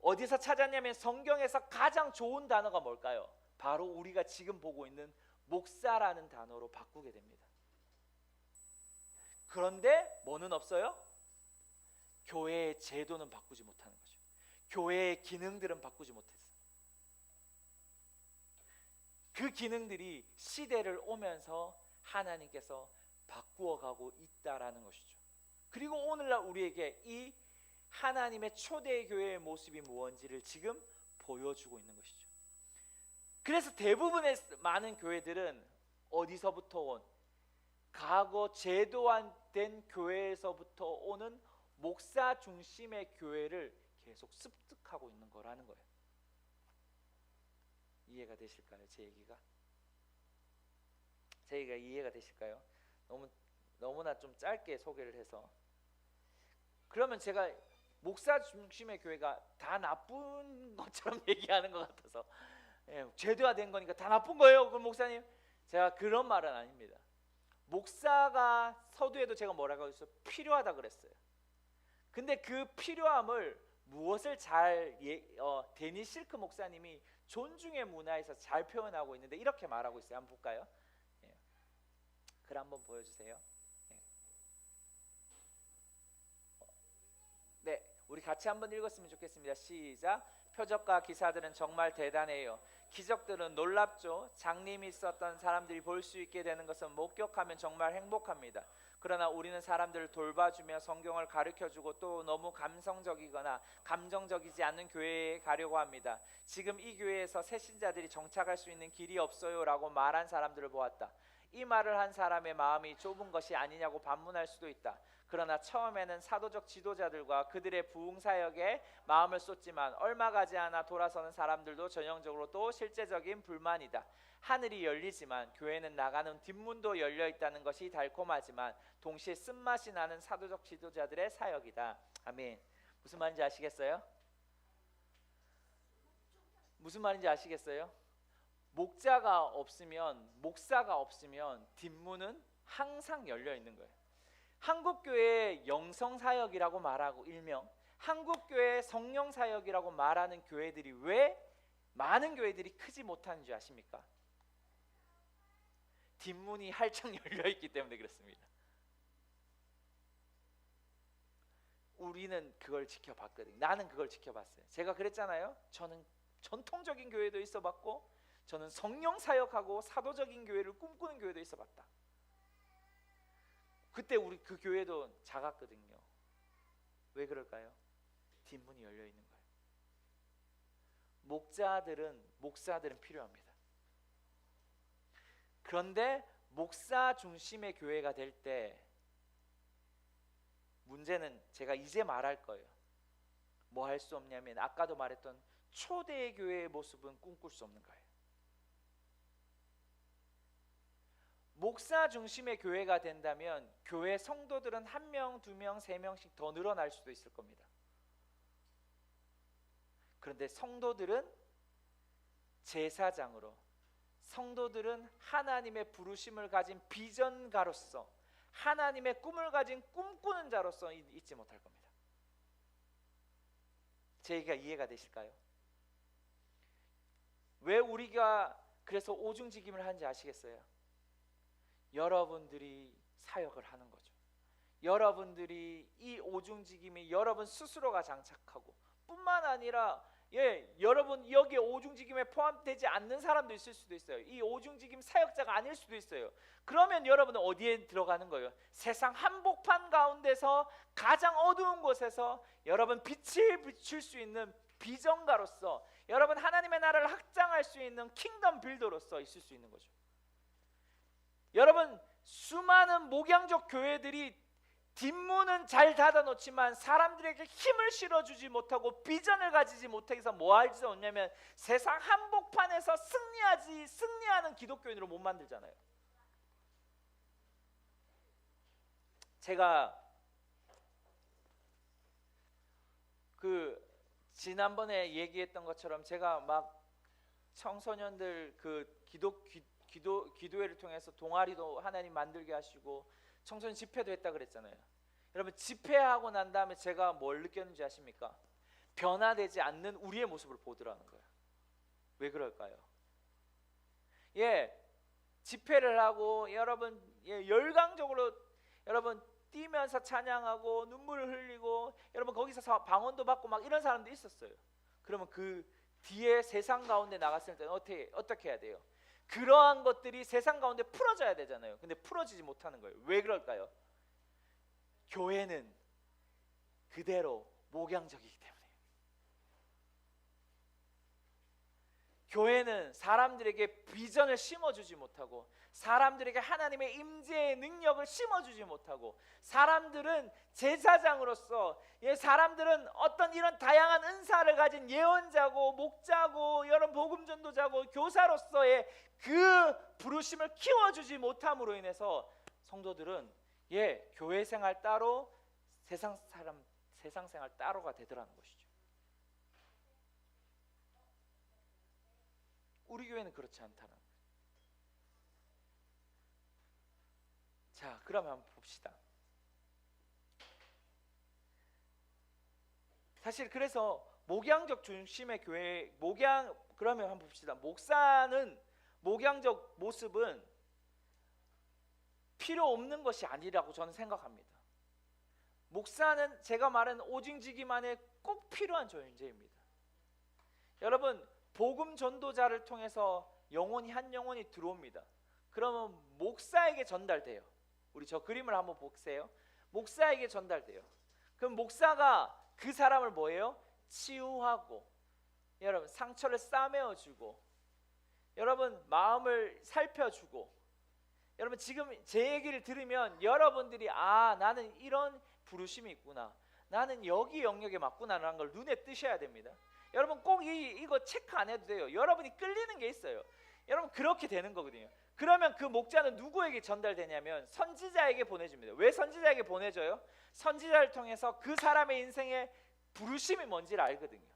어디서 찾았냐면 성경에서 가장 좋은 단어가 뭘까요? 바로 우리가 지금 보고 있는 목사라는 단어로 바꾸게 됩니다. 그런데 뭐는 없어요? 교회의 제도는 바꾸지 못하는 거죠. 교회의 기능들은 바꾸지 못했어요. 그 기능들이 시대를 오면서 하나님께서 바꾸어가고 있다라는 것이죠. 그리고 오늘날 우리에게 이 하나님의 초대교회의 모습이 무엇인지를 지금 보여주고 있는 것이죠. 그래서 대부분의 많은 교회들은 어디서부터 온, 과거 제도화된 교회에서부터 오는 목사 중심의 교회를 계속 습득하고 있는 거라는 거예요. 이해가 되실까요? 제 얘기가 이해가 되실까요? 너무나 좀 짧게 소개를 해서, 그러면 제가 목사 중심의 교회가 다 나쁜 것처럼 얘기하는 것 같아서, 제도화된 거니까 다 나쁜 거예요, 그럼 목사님? 제가 그런 말은 아닙니다. 목사가 서두에도 제가 뭐라고 했어요? 필요하다 그랬어요. 근데 그 필요함을 무엇을 데니 실크 목사님이 존중의 문화에서 잘 표현하고 있는데 이렇게 말하고 있어요. 한번 볼까요? 글 한번 보여주세요. 네, 우리 같이 한번 읽었으면 좋겠습니다. 시작. 표적과 기사들은 정말 대단해요. 기적들은 놀랍죠. 장님이 있었던 사람들이 볼 수 있게 되는 것은 목격하면 정말 행복합니다. 그러나 우리는 사람들을 돌봐주며 성경을 가르쳐주고 또 너무 감성적이거나 감정적이지 않는 교회에 가려고 합니다. 지금 이 교회에서 새 신자들이 정착할 수 있는 길이 없어요 라고 말한 사람들을 보았다. 이 말을 한 사람의 마음이 좁은 것이 아니냐고 반문할 수도 있다. 그러나 처음에는 사도적 지도자들과 그들의 부흥사역에 마음을 쏟지만 얼마 가지 않아 돌아서는 사람들도 전형적으로 또 실제적인 불만이다. 하늘이 열리지만 교회는 나가는 뒷문도 열려 있다는 것이 달콤하지만 동시에 쓴맛이 나는 사도적 지도자들의 사역이다. 아멘. 무슨 말인지 아시겠어요? 무슨 말인지 아시겠어요? 목사가 없으면 뒷문은 항상 열려 있는 거예요. 한국교회 영성사역이라고 말하고 일명 한국교회 성령사역이라고 말하는 교회들이 왜 많은 교회들이 크지 못하는 줄 아십니까? 뒷문이 활짝 열려 있기 때문에 그렇습니다. 우리는 그걸 지켜봤거든요. 나는 그걸 지켜봤어요. 제가 그랬잖아요. 저는 전통적인 교회도 있어봤고 저는 성령사역하고 사도적인 교회를 꿈꾸는 교회도 있어봤다. 그때 우리 그 교회도 작았거든요. 왜 그럴까요? 뒷문이 열려 있는 거예요. 목사들은 필요합니다. 그런데 목사 중심의 교회가 될 때 문제는 제가 이제 말할 거예요. 뭐 할 수 없냐면 아까도 말했던 초대 교회의 모습은 꿈꿀 수 없는 거예요. 목사 중심의 교회가 된다면 교회 성도들은 1명, 2명, 3명씩 더 늘어날 수도 있을 겁니다. 그런데 성도들은 제사장으로, 성도들은 하나님의 부르심을 가진 비전가로서, 하나님의 꿈을 가진 꿈꾸는 자로서 있지 못할 겁니다. 제 얘기가 이해가 되실까요? 왜 우리가 그래서 오중직임을 하는지 아시겠어요? 여러분들이 사역을 하는 거죠. 여러분들이 이 오중직임이 여러분 스스로가 장착하고 뿐만 아니라 여러분 여기에 오중직임에 포함되지 않는 사람도 있을 수도 있어요. 이 오중직임 사역자가 아닐 수도 있어요. 그러면 여러분은 어디에 들어가는 거예요? 세상 한복판 가운데서 가장 어두운 곳에서 여러분 빛을 비출 수 있는 비전가로서, 여러분 하나님의 나라를 확장할 수 있는 킹덤 빌더로서 있을 수 있는 거죠. 여러분 수많은 목양적 교회들이 뒷문은 잘 닫아놓지만 사람들에게 힘을 실어주지 못하고 비전을 가지지 못해서 뭐 할 수 없냐면 세상 한복판에서 승리하는 기독교인으로 못 만들잖아요. 제가 지난번에 얘기했던 것처럼 제가 막 청소년들 기도회를 통해서 동아리도 하나님 만들게 하시고 청소년 집회도 했다 그랬잖아요. 여러분 집회하고 난 다음에 제가 뭘 느꼈는지 아십니까? 변화되지 않는 우리의 모습을 보더라는 거예요. 왜 그럴까요? 집회를 하고 여러분 열광적으로 여러분 뛰면서 찬양하고 눈물을 흘리고 여러분 거기서 방언도 받고 막 이런 사람도 있었어요. 그러면 그 뒤에 세상 가운데 나갔을 때는 어떻게 해야 돼요? 그러한 것들이 세상 가운데 풀어져야 되잖아요. 근데 풀어지지 못하는 거예요. 왜 그럴까요? 교회는 그대로 목양적이기 때문에. 교회는 사람들에게 비전을 심어주지 못하고, 사람들에게 하나님의 임재의 능력을 심어주지 못하고, 사람들은 제사장으로서, 사람들은 어떤 이런 다양한 은사를 가진 예언자고 목자고 여러분 복음전도자고 교사로서의 그 부르심을 키워주지 못함으로 인해서 성도들은 교회 생활 따로 세상 생활 따로가 되더라는 것이죠. 우리 교회는 그렇지 않다는 거예요. 자, 그러면 한번 봅시다. 사실 그래서 목양적 중심의 교회, 그러면 한번 봅시다. 목양적 모습은 필요 없는 것이 아니라고 저는 생각합니다. 목사는 제가 말한 오직지기만에 꼭 필요한 존재입니다. 여러분, 복음 전도자를 통해서 한 영혼이 들어옵니다. 그러면 목사에게 전달돼요. 우리 저 그림을 한번 보세요. 목사에게 전달돼요. 그럼 목사가 그 사람을 뭐예요? 치유하고, 여러분 상처를 싸매어주고, 여러분 마음을 살펴주고, 여러분 지금 제 얘기를 들으면 여러분들이 나는 이런 부르심이 있구나, 나는 여기 영역에 맞구나라는 걸 눈에 뜨셔야 됩니다. 여러분 꼭 이거 체크 안 해도 돼요. 여러분이 끌리는 게 있어요. 여러분 그렇게 되는 거거든요. 그러면 그 목자는 누구에게 전달되냐면 선지자에게 보내줍니다. 왜 선지자에게 보내줘요? 선지자를 통해서 그 사람의 인생의 부르심이 뭔지를 알거든요.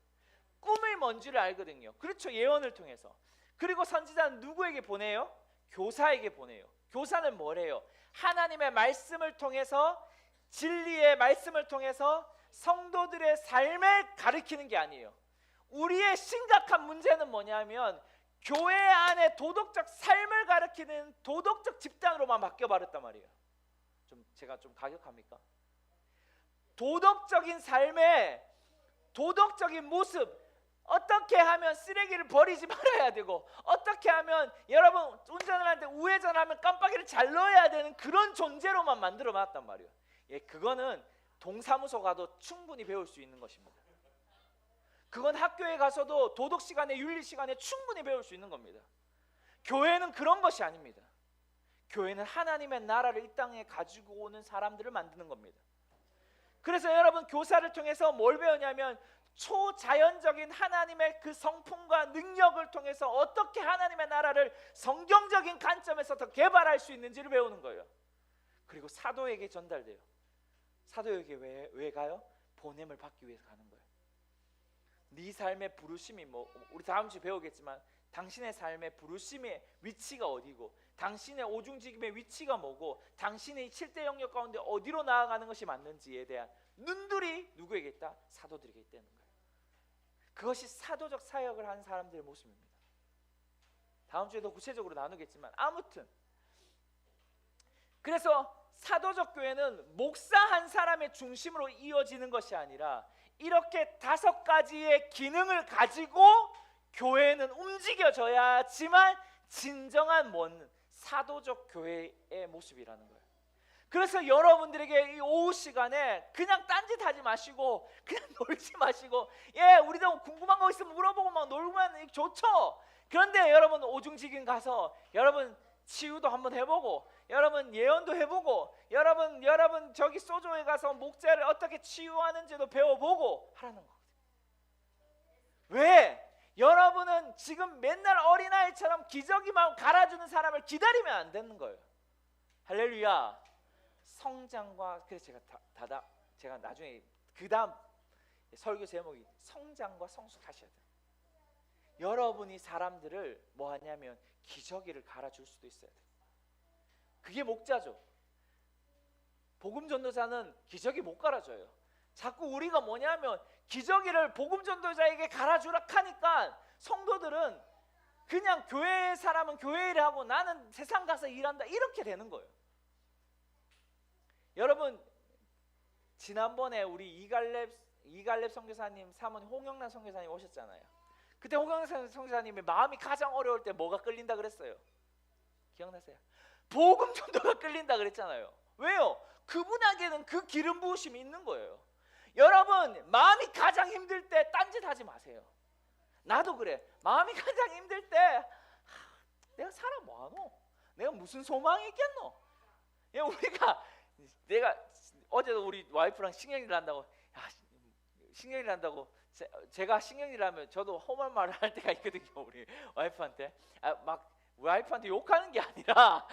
꿈이 뭔지를 알거든요. 그렇죠, 예언을 통해서. 그리고 선지자는 누구에게 보내요? 교사에게 보내요. 교사는 뭐래요? 하나님의 말씀을 통해서, 진리의 말씀을 통해서 성도들의 삶을 가르치는 게 아니에요. 우리의 심각한 문제는 뭐냐면 교회 안에 도덕적 삶을 가르치는 도덕적 집단으로만 바뀌어버렸단 말이에요. 제가 좀 가격합니까? 도덕적인 삶의 도덕적인 모습, 어떻게 하면 쓰레기를 버리지 말아야 되고, 어떻게 하면 여러분 운전을 할 때 우회전하면 깜빡이를 잘 넣어야 되는 그런 존재로만 만들어놨단 말이에요. 그거는 동사무소 가도 충분히 배울 수 있는 것입니다. 그건 학교에 가서도 도덕 시간에, 윤리 시간에 충분히 배울 수 있는 겁니다. 교회는 그런 것이 아닙니다. 교회는 하나님의 나라를 이 땅에 가지고 오는 사람들을 만드는 겁니다. 그래서 여러분 교사를 통해서 뭘 배우냐면 초자연적인 하나님의 그 성품과 능력을 통해서 어떻게 하나님의 나라를 성경적인 관점에서 더 개발할 수 있는지를 배우는 거예요. 그리고 사도에게 전달돼요. 사도에게 왜 가요? 보냄을 받기 위해서 가는 거예요. 네 삶의 부르심이 우리 다음 주에 배우겠지만 당신의 삶의 부르심의 위치가 어디고, 당신의 오중직임의 위치가 뭐고, 당신의 7대 영역 가운데 어디로 나아가는 것이 맞는지에 대한 눈들이 누구에게 있다? 사도들에게 있다는 거예요. 그것이 사도적 사역을 하는 사람들의 모습입니다. 다음 주에 더 구체적으로 나누겠지만, 아무튼 그래서 사도적 교회는 목사 한 사람의 중심으로 이어지는 것이 아니라 이렇게 5가지의 기능을 가지고 교회는 움직여져야지만 진정한 사도적 교회의 모습이라는 거예요. 그래서 여러분들에게 이 오후 시간에 그냥 딴짓하지 마시고, 그냥 놀지 마시고, 우리도 궁금한 거 있으면 물어보고 막 놀면 좋죠. 그런데 여러분 오중직인 가서 여러분 치유도 한번 해보고, 여러분 예언도 해보고, 여러분 저기 소조에 가서 목자를 어떻게 치유하는지도 배워보고 하라는 거거든요. 왜? 여러분은 지금 맨날 어린아이처럼 기저귀만 갈아주는 사람을 기다리면 안 되는 거예요. 할렐루야. 성장과, 그래서 제가 나중에 그 다음 설교 제목이 성장과 성숙하셔야 돼요. 여러분이 사람들을 뭐 하냐면 기저귀를 갈아줄 수도 있어야 돼요. 그게 목자죠. 복음 전도자는 기저귀 못 갈아줘요. 자꾸 우리가 뭐냐면 기저귀를 복음 전도자에게 갈아주라 하니까 성도들은 그냥 교회 사람은 교회 일을 하고 나는 세상 가서 일한다, 이렇게 되는 거예요. 여러분 지난번에 우리 이갈렙 선교사님 사모님 홍영란 선교사님 오셨잖아요. 그때 홍영란 선교사님이 마음이 가장 어려울 때 뭐가 끌린다 그랬어요? 기억나세요? 복음 전도가 끌린다 그랬잖아요. 왜요? 그분에게는 그 기름 부으심이 있는 거예요. 여러분 마음이 가장 힘들 때 딴짓하지 마세요. 나도 그래. 마음이 가장 힘들 때 내가 살아 뭐하노? 내가 무슨 소망이 있겠노? 우리가 내가 어제도 우리 와이프랑 신경질 난다고 신경질 난다고 제가 신경질 나면 저도 험한 말을 할 때가 있거든요. 우리 와이프한테 막 와이프한테 욕하는 게 아니라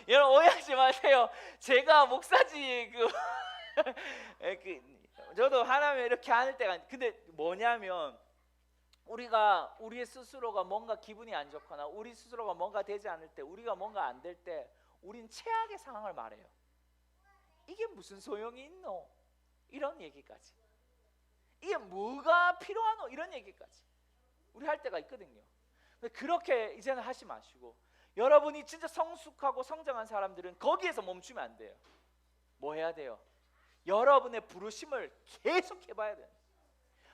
여러분 오해하지 마세요. 제가 목사지 저도 하나님 이렇게 하는 때가 근데 뭐냐면 우리가 우리의 스스로가 뭔가 기분이 안 좋거나 우리 스스로가 뭔가 되지 않을 때 우리가 뭔가 안 될 때 우린 최악의 상황을 말해요. 이게 무슨 소용이 있노? 이런 얘기까지. 이게 뭐가 필요하노? 이런 얘기까지 우리 할 때가 있거든요. 그렇게 이제는 하지 마시고 여러분이 진짜 성숙하고 성장한 사람들은 거기에서 멈추면 안 돼요. 뭐 해야 돼요? 여러분의 부르심을 계속 해봐야 돼요.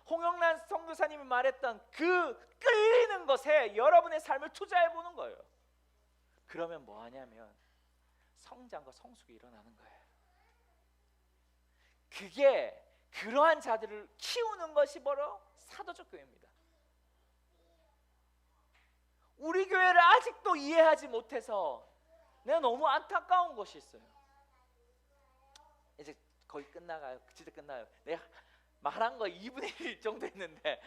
홍영란 선교사님이 말했던 그 끌리는 것에 여러분의 삶을 투자해보는 거예요. 그러면 뭐 하냐면 성장과 성숙이 일어나는 거예요. 그게 그러한 자들을 키우는 것이 바로 사도적 교회입니다. 우리 교회를 아직도 이해하지 못해서 내가 너무 안타까운 것이 있어요. 이제 거의 끝나가요. 진짜 끝나요. 내가 말한 거 2분의 1 정도 했는데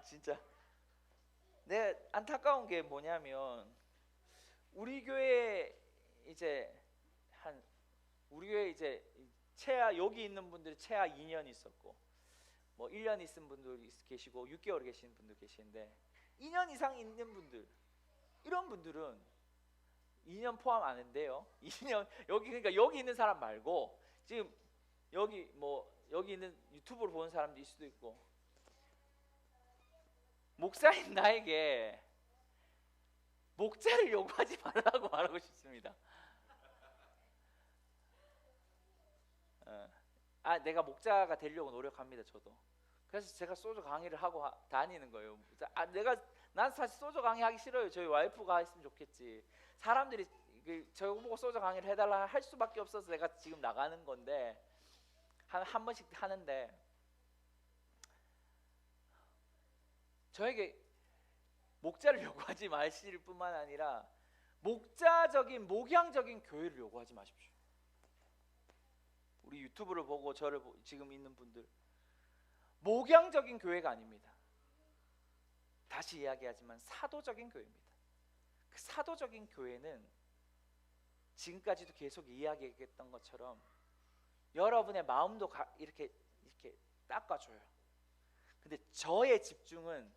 진짜 내가 안타까운 게 뭐냐면 우리 교회 이제 최하 여기 있는 분들이 최하 2년 있었고 뭐 1년 있은 분들 계시고 6개월 계신 분들 계시는데 2년 이상 있는 분들 이런 분들은 2년 포함 안 한대요. 2년 그러니까 여기 있는 사람 말고 지금 여기 있는 유튜브로 보는 사람도 있을 수도 있고 목사인 나에게 목자를 요구하지 말라고 말하고 싶습니다. 내가 목자가 되려고 노력합니다. 저도. 그래서 제가 소주 강의를 하고 다니는 거예요. 난 사실 소주 강의하기 싫어요. 저희 와이프가 했으면 좋겠지. 사람들이 저 보고 소주 강의를 해달라 할 수밖에 없어서 내가 지금 나가는 건데 한 번씩 하는데 저에게 목자를 요구하지 마실 뿐만 아니라 목양적인 교회를 요구하지 마십시오. 우리 유튜브를 보고 저를 지금 있는 분들 목양적인 교회가 아닙니다. 다시 이야기하지만 사도적인 교회입니다. 그 사도적인 교회는 지금까지도 계속 이야기했던 것처럼 여러분의 마음도 이렇게 닦아줘요. 근데 저의 집중은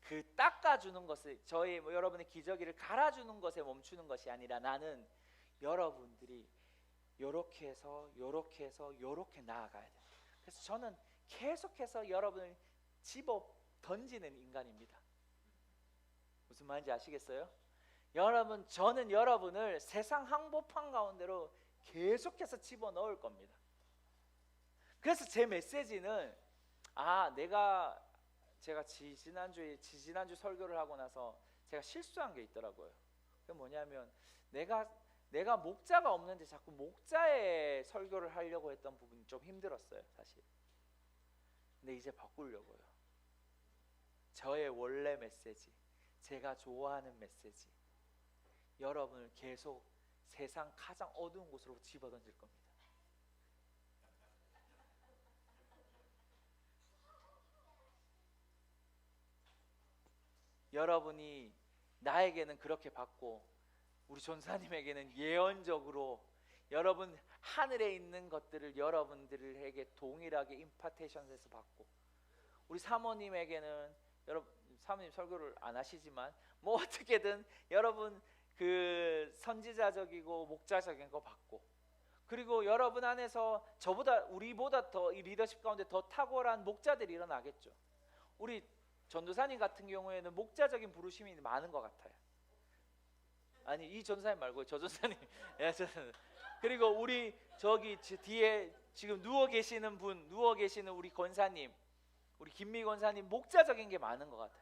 그 닦아주는 것을 여러분의 기저귀를 갈아주는 것에 멈추는 것이 아니라 나는 여러분들이 요렇게 해서 요렇게 나아가야 돼요. 그래서 저는 계속해서 여러분을 집어 던지는 인간입니다. 무슨 말인지 아시겠어요? 저는 여러분을 세상 항복판 가운데로 계속해서 집어 넣을 겁니다. 그래서 제 메시지는 제가 지지난주 설교를 하고 나서 제가 실수한 게 있더라고요. 그게 뭐냐면 내가 목자가 없는데 자꾸 목자의 설교를 하려고 했던 부분이 좀 힘들었어요, 사실. 근데 이제 바꾸려고요. 저의 원래 메시지, 제가 좋아하는 메시지, 여러분을 계속 세상 가장 어두운 곳으로 집어던질 겁니다. 여러분이 나에게는 그렇게 받고 우리 전사님에게는 예언적으로 여러분 하늘에 있는 것들을 여러분들에게 동일하게 임파테이션에서 받고 우리 사모님에게는 여러분 사모님 설교를 안 하시지만 뭐 어떻게든 여러분 그 선지자적이고 목자적인 거 받고 그리고 여러분 안에서 우리보다 더 이 리더십 가운데 더 탁월한 목자들이 일어나겠죠. 우리 전도사님 같은 경우에는 목자적인 부르심이 많은 것 같아요. 아니 이 전사님 말고 저 전사님. 그리고 우리 저기 뒤에 지금 누워 계시는 우리 권사님, 우리 김미 권사님 목자적인 게 많은 것 같아요.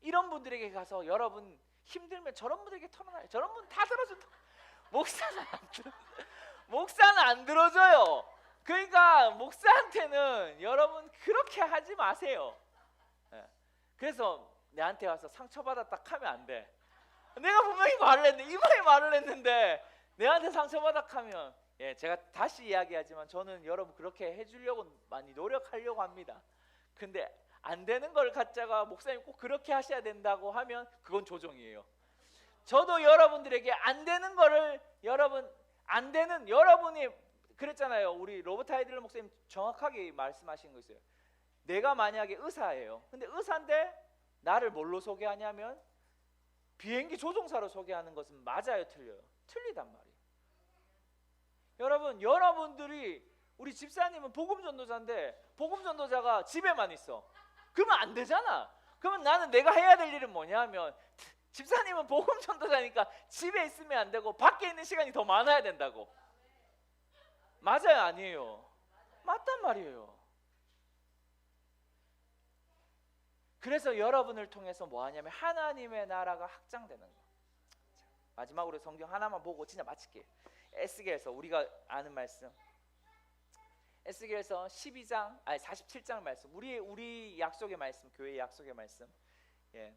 이런 분들에게 가서 여러분 힘들면 저런 분들에게 털어놔요. 저런 분 다 들어준다. 목사는 안 들어줘요. 그러니까 목사한테는 여러분 그렇게 하지 마세요. 그래서 내한테 와서 상처받았다 하면 안 돼. 내가 분명히 말을 했는데, 이마에 말을 했는데 내한테 상처받았다 하면, 예, 제가 다시 이야기하지만 저는 여러분 그렇게 해주려고 많이 노력하려고 합니다. 근데 안 되는 걸 갖다가 목사님 꼭 그렇게 하셔야 된다고 하면 그건 조종이에요. 저도 여러분들에게 안 되는 거를 여러분이 그랬잖아요. 우리 로버트 하이들러 목사님 정확하게 말씀하신 거 있어요. 내가 만약에 의사예요. 근데 의사인데 나를 뭘로 소개하냐면 비행기 조종사로 소개하는 것은 맞아요, 틀려요? 틀리단 말이에요. 여러분들이 우리 집사님은 복음 전도자인데 복음 전도자가 집에만 있어. 그러면 안 되잖아. 그러면 나는 내가 해야 될 일은 뭐냐면, 집사님은 복음 전도자니까 집에 있으면 안 되고 밖에 있는 시간이 더 많아야 된다고. 맞아요, 아니에요? 맞단 말이에요. 그래서 여러분을 통해서 뭐 하냐면 하나님의 나라가 확장되는 거예요. 마지막으로 성경 하나만 보고 진짜 마칠게요. 에스겔서 우리가 아는 말씀, 에스겔서 47장 말씀, 우리 약속의 말씀, 교회의 약속의 말씀. 예.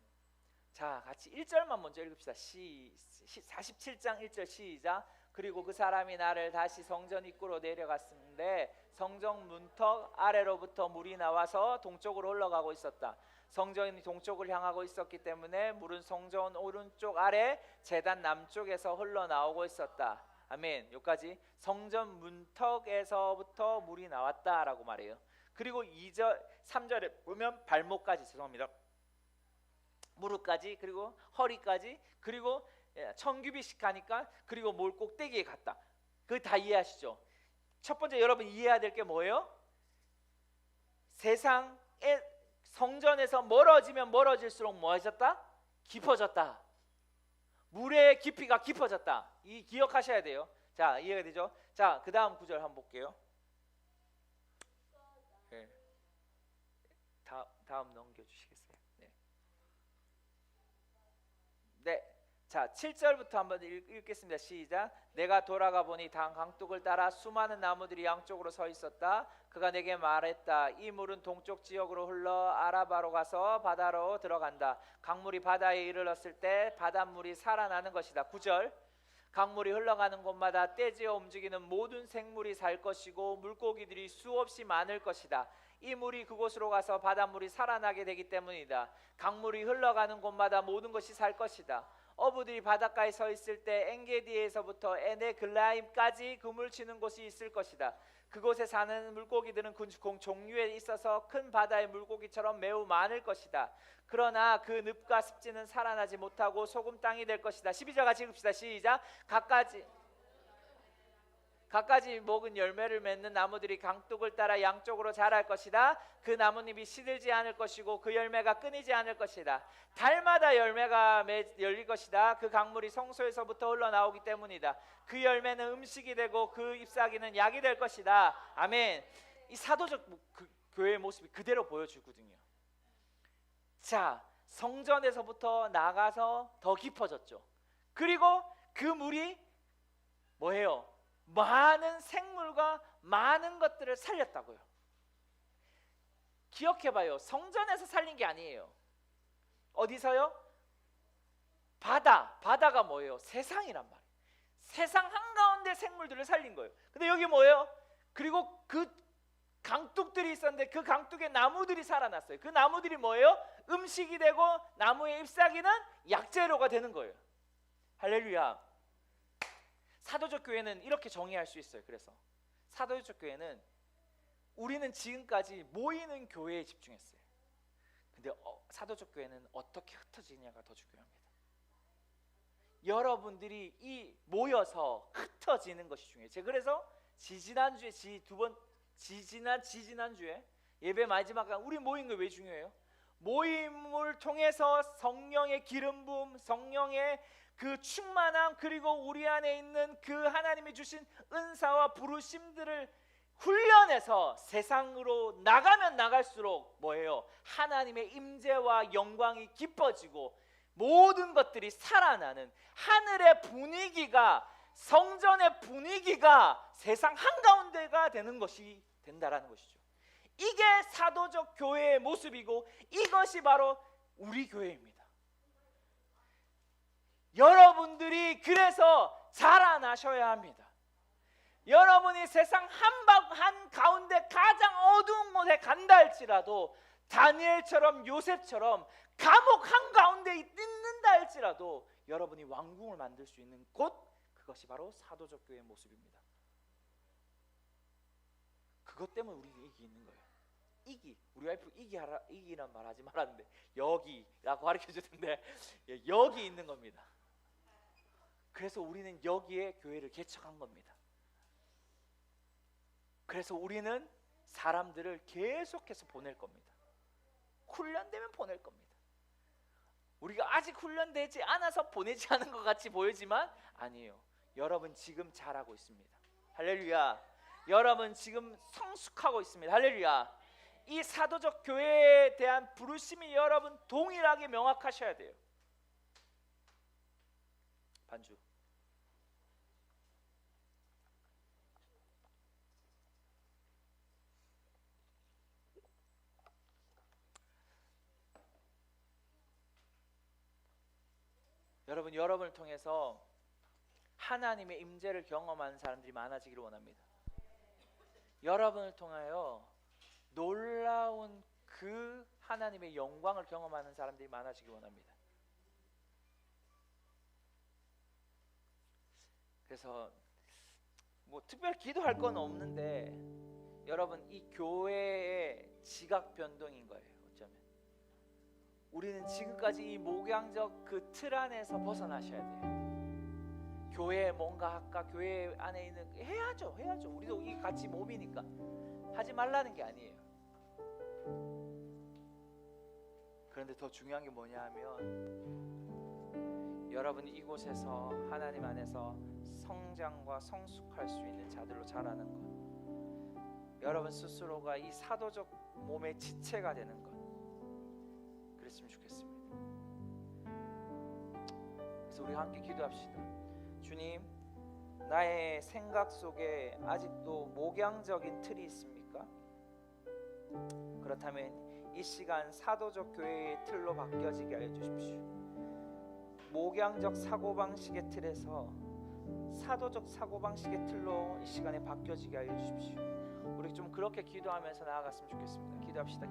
자, 같이 1절만 먼저 읽읍시다. 47장 1절 시작. 그리고 그 사람이 나를 다시 성전 입구로 내려갔는데 성전 문턱 아래로부터 물이 나와서 동쪽으로 흘러가고 있었다. 성전이 동쪽을 향하고 있었기 때문에 물은 성전 오른쪽 아래 제단 남쪽에서 흘러나오고 있었다. 아멘. 여기까지 성전 문턱에서부터 물이 나왔다라고 말해요. 그리고 3절에 보면 발목까지, 죄송합니다, 무릎까지, 그리고 허리까지, 그리고 천규비씩 가니까 그리고 몰 꼭대기에 갔다. 그거 다 이해하시죠? 첫 번째 여러분 이해해야 될 게 뭐예요? 세상의 성전에서 멀어지면 멀어질수록 뭐 하셨다? 깊어졌다. 물의 깊이가 깊어졌다. 이 기억하셔야 돼요. 자, 이해가 되죠? 자, 그 다음 구절 한번 볼게요. 네. 다음 넘겨주시겠어요? 네. 네. 자, 7절부터 한번 읽겠습니다. 시작. 내가 돌아가 보니 단 강둑을 따라 수많은 나무들이 양쪽으로 서 있었다. 그가 내게 말했다. 이 물은 동쪽 지역으로 흘러 아라바로 가서 바다로 들어간다. 강물이 바다에 이르렀을 때 바닷물이 살아나는 것이다. 9절. 강물이 흘러가는 곳마다 떼지어 움직이는 모든 생물이 살 것이고 물고기들이 수없이 많을 것이다. 이 물이 그곳으로 가서 바닷물이 살아나게 되기 때문이다. 강물이 흘러가는 곳마다 모든 것이 살 것이다. 어부들이 바닷가에 서 있을 때 엔게디에서부터 에네글라임까지 그물 치는 곳이 있을 것이다. 그곳에 사는 물고기들은 종류에 있어서 큰 바다의 물고기처럼 매우 많을 것이다. 그러나 그 늪과 습지는 살아나지 못하고 소금 땅이 될 것이다. 12절 같이 읽읍시다. 시작. 갖가지 먹은 열매를 맺는 나무들이 강둑을 따라 양쪽으로 자랄 것이다. 그 나뭇잎이 시들지 않을 것이고 그 열매가 끊이지 않을 것이다. 달마다 열매가 열릴 것이다. 그 강물이 성소에서부터 흘러나오기 때문이다. 그 열매는 음식이 되고 그 잎사귀는 약이 될 것이다. 아멘. 이 사도적 교회의 모습이 그대로 보여주거든요. 자, 성전에서부터 나가서 더 깊어졌죠. 그리고 그 물이 뭐예요? 많은 생물과 많은 것들을 살렸다고요. 기억해봐요. 성전에서 살린 게 아니에요. 어디서요? 바다가 뭐예요? 세상이란 말이에요. 세상 한가운데 생물들을 살린 거예요. 근데 여기 뭐예요? 그리고 그 강둑들이 있었는데 그 강둑에 나무들이 살아났어요. 그 나무들이 뭐예요? 음식이 되고 나무의 잎사귀는 약재료가 되는 거예요. 할렐루야. 사도적 교회는 이렇게 정의할 수 있어요. 그래서 사도적 교회는 우리는 지금까지 모이는 교회에 집중했어요. 근데 사도적 교회는 어떻게 흩어지냐가 더 중요합니다. 여러분들이 이 모여서 흩어지는 것이 중요해요. 제가 그래서 지지난주에 지지난주에 예배 마지막 우리 모인 거 왜 중요해요? 모임을 통해서 성령의 기름 부음, 성령의 그 충만함, 그리고 우리 안에 있는 그 하나님이 주신 은사와 부르심들을 훈련해서 세상으로 나가면 나갈수록 뭐예요? 하나님의 임재와 영광이 깊어지고 모든 것들이 살아나는 하늘의 분위기가, 성전의 분위기가 세상 한가운데가 되는 것이 된다라는 것이죠. 이게 사도적 교회의 모습이고 이것이 바로 우리 교회입니다. 여러분들이 그래서 자라나셔야 합니다. 여러분이 세상 한 가운데 가장 어두운 곳에 간다 할지라도, 다니엘처럼 요셉처럼 감옥 한 가운데 있는다 할지라도 여러분이 왕궁을 만들 수 있는 곳, 그것이 바로 사도적 교회의 모습입니다. 그것 때문에 우리 이기 있는 거예요. 우리 와이프 이기란 말 하지 말았는데 여기라고 가르쳐주던데 여기 있는 겁니다. 그래서 우리는 여기에 교회를 개척한 겁니다. 그래서 우리는 사람들을 계속해서 보낼 겁니다. 훈련되면 보낼 겁니다. 우리가 아직 훈련되지 않아서 보내지 않은 것 같이 보이지만 아니에요. 여러분 지금 잘하고 있습니다. 할렐루야. 여러분 지금 성숙하고 있습니다. 할렐루야. 이 사도적 교회에 대한 부르심이 여러분 동일하게 명확하셔야 돼요. 반주. 여러분을 통해서 하나님의 임재를 경험하는 사람들이 많아지기를 원합니다. 여러분을 통하여 놀라운 그 하나님의 영광을 경험하는 사람들이 많아지기 원합니다. 그래서 뭐 특별히 기도할 건 없는데 여러분 이 교회의 지각 변동인 거예요. 어쩌면 우리는 지금까지 이 목양적 그 틀 안에서 벗어나셔야 돼요. 교회에 뭔가 할까? 교회 안에 있는 해야죠. 우리도 이 같이 몸이니까 하지 말라는 게 아니에요. 그런데 더 중요한 게 뭐냐 하면 여러분이 이곳에서 하나님 안에서 성장과 성숙할 수 있는 자들로 자라는 것, 여러분 스스로가 이 사도적 몸의 지체가 되는 것, 그랬으면 좋겠습니다. 그래서 우리 함께 기도합시다. 주님, 나의 생각 속에 아직도 목양적인 틀이 있습니까? 그렇다면 이 시간 사도적 교회의 틀로 바뀌어지게 하여 주십시오. 목양적 사고방식의 틀에서 사도적 사고방식의 틀로 이 시간에 바뀌어지게 하여 주십시오. 우리 좀 그렇게 기도하면서 나아갔으면 좋겠습니다. 기도합시다.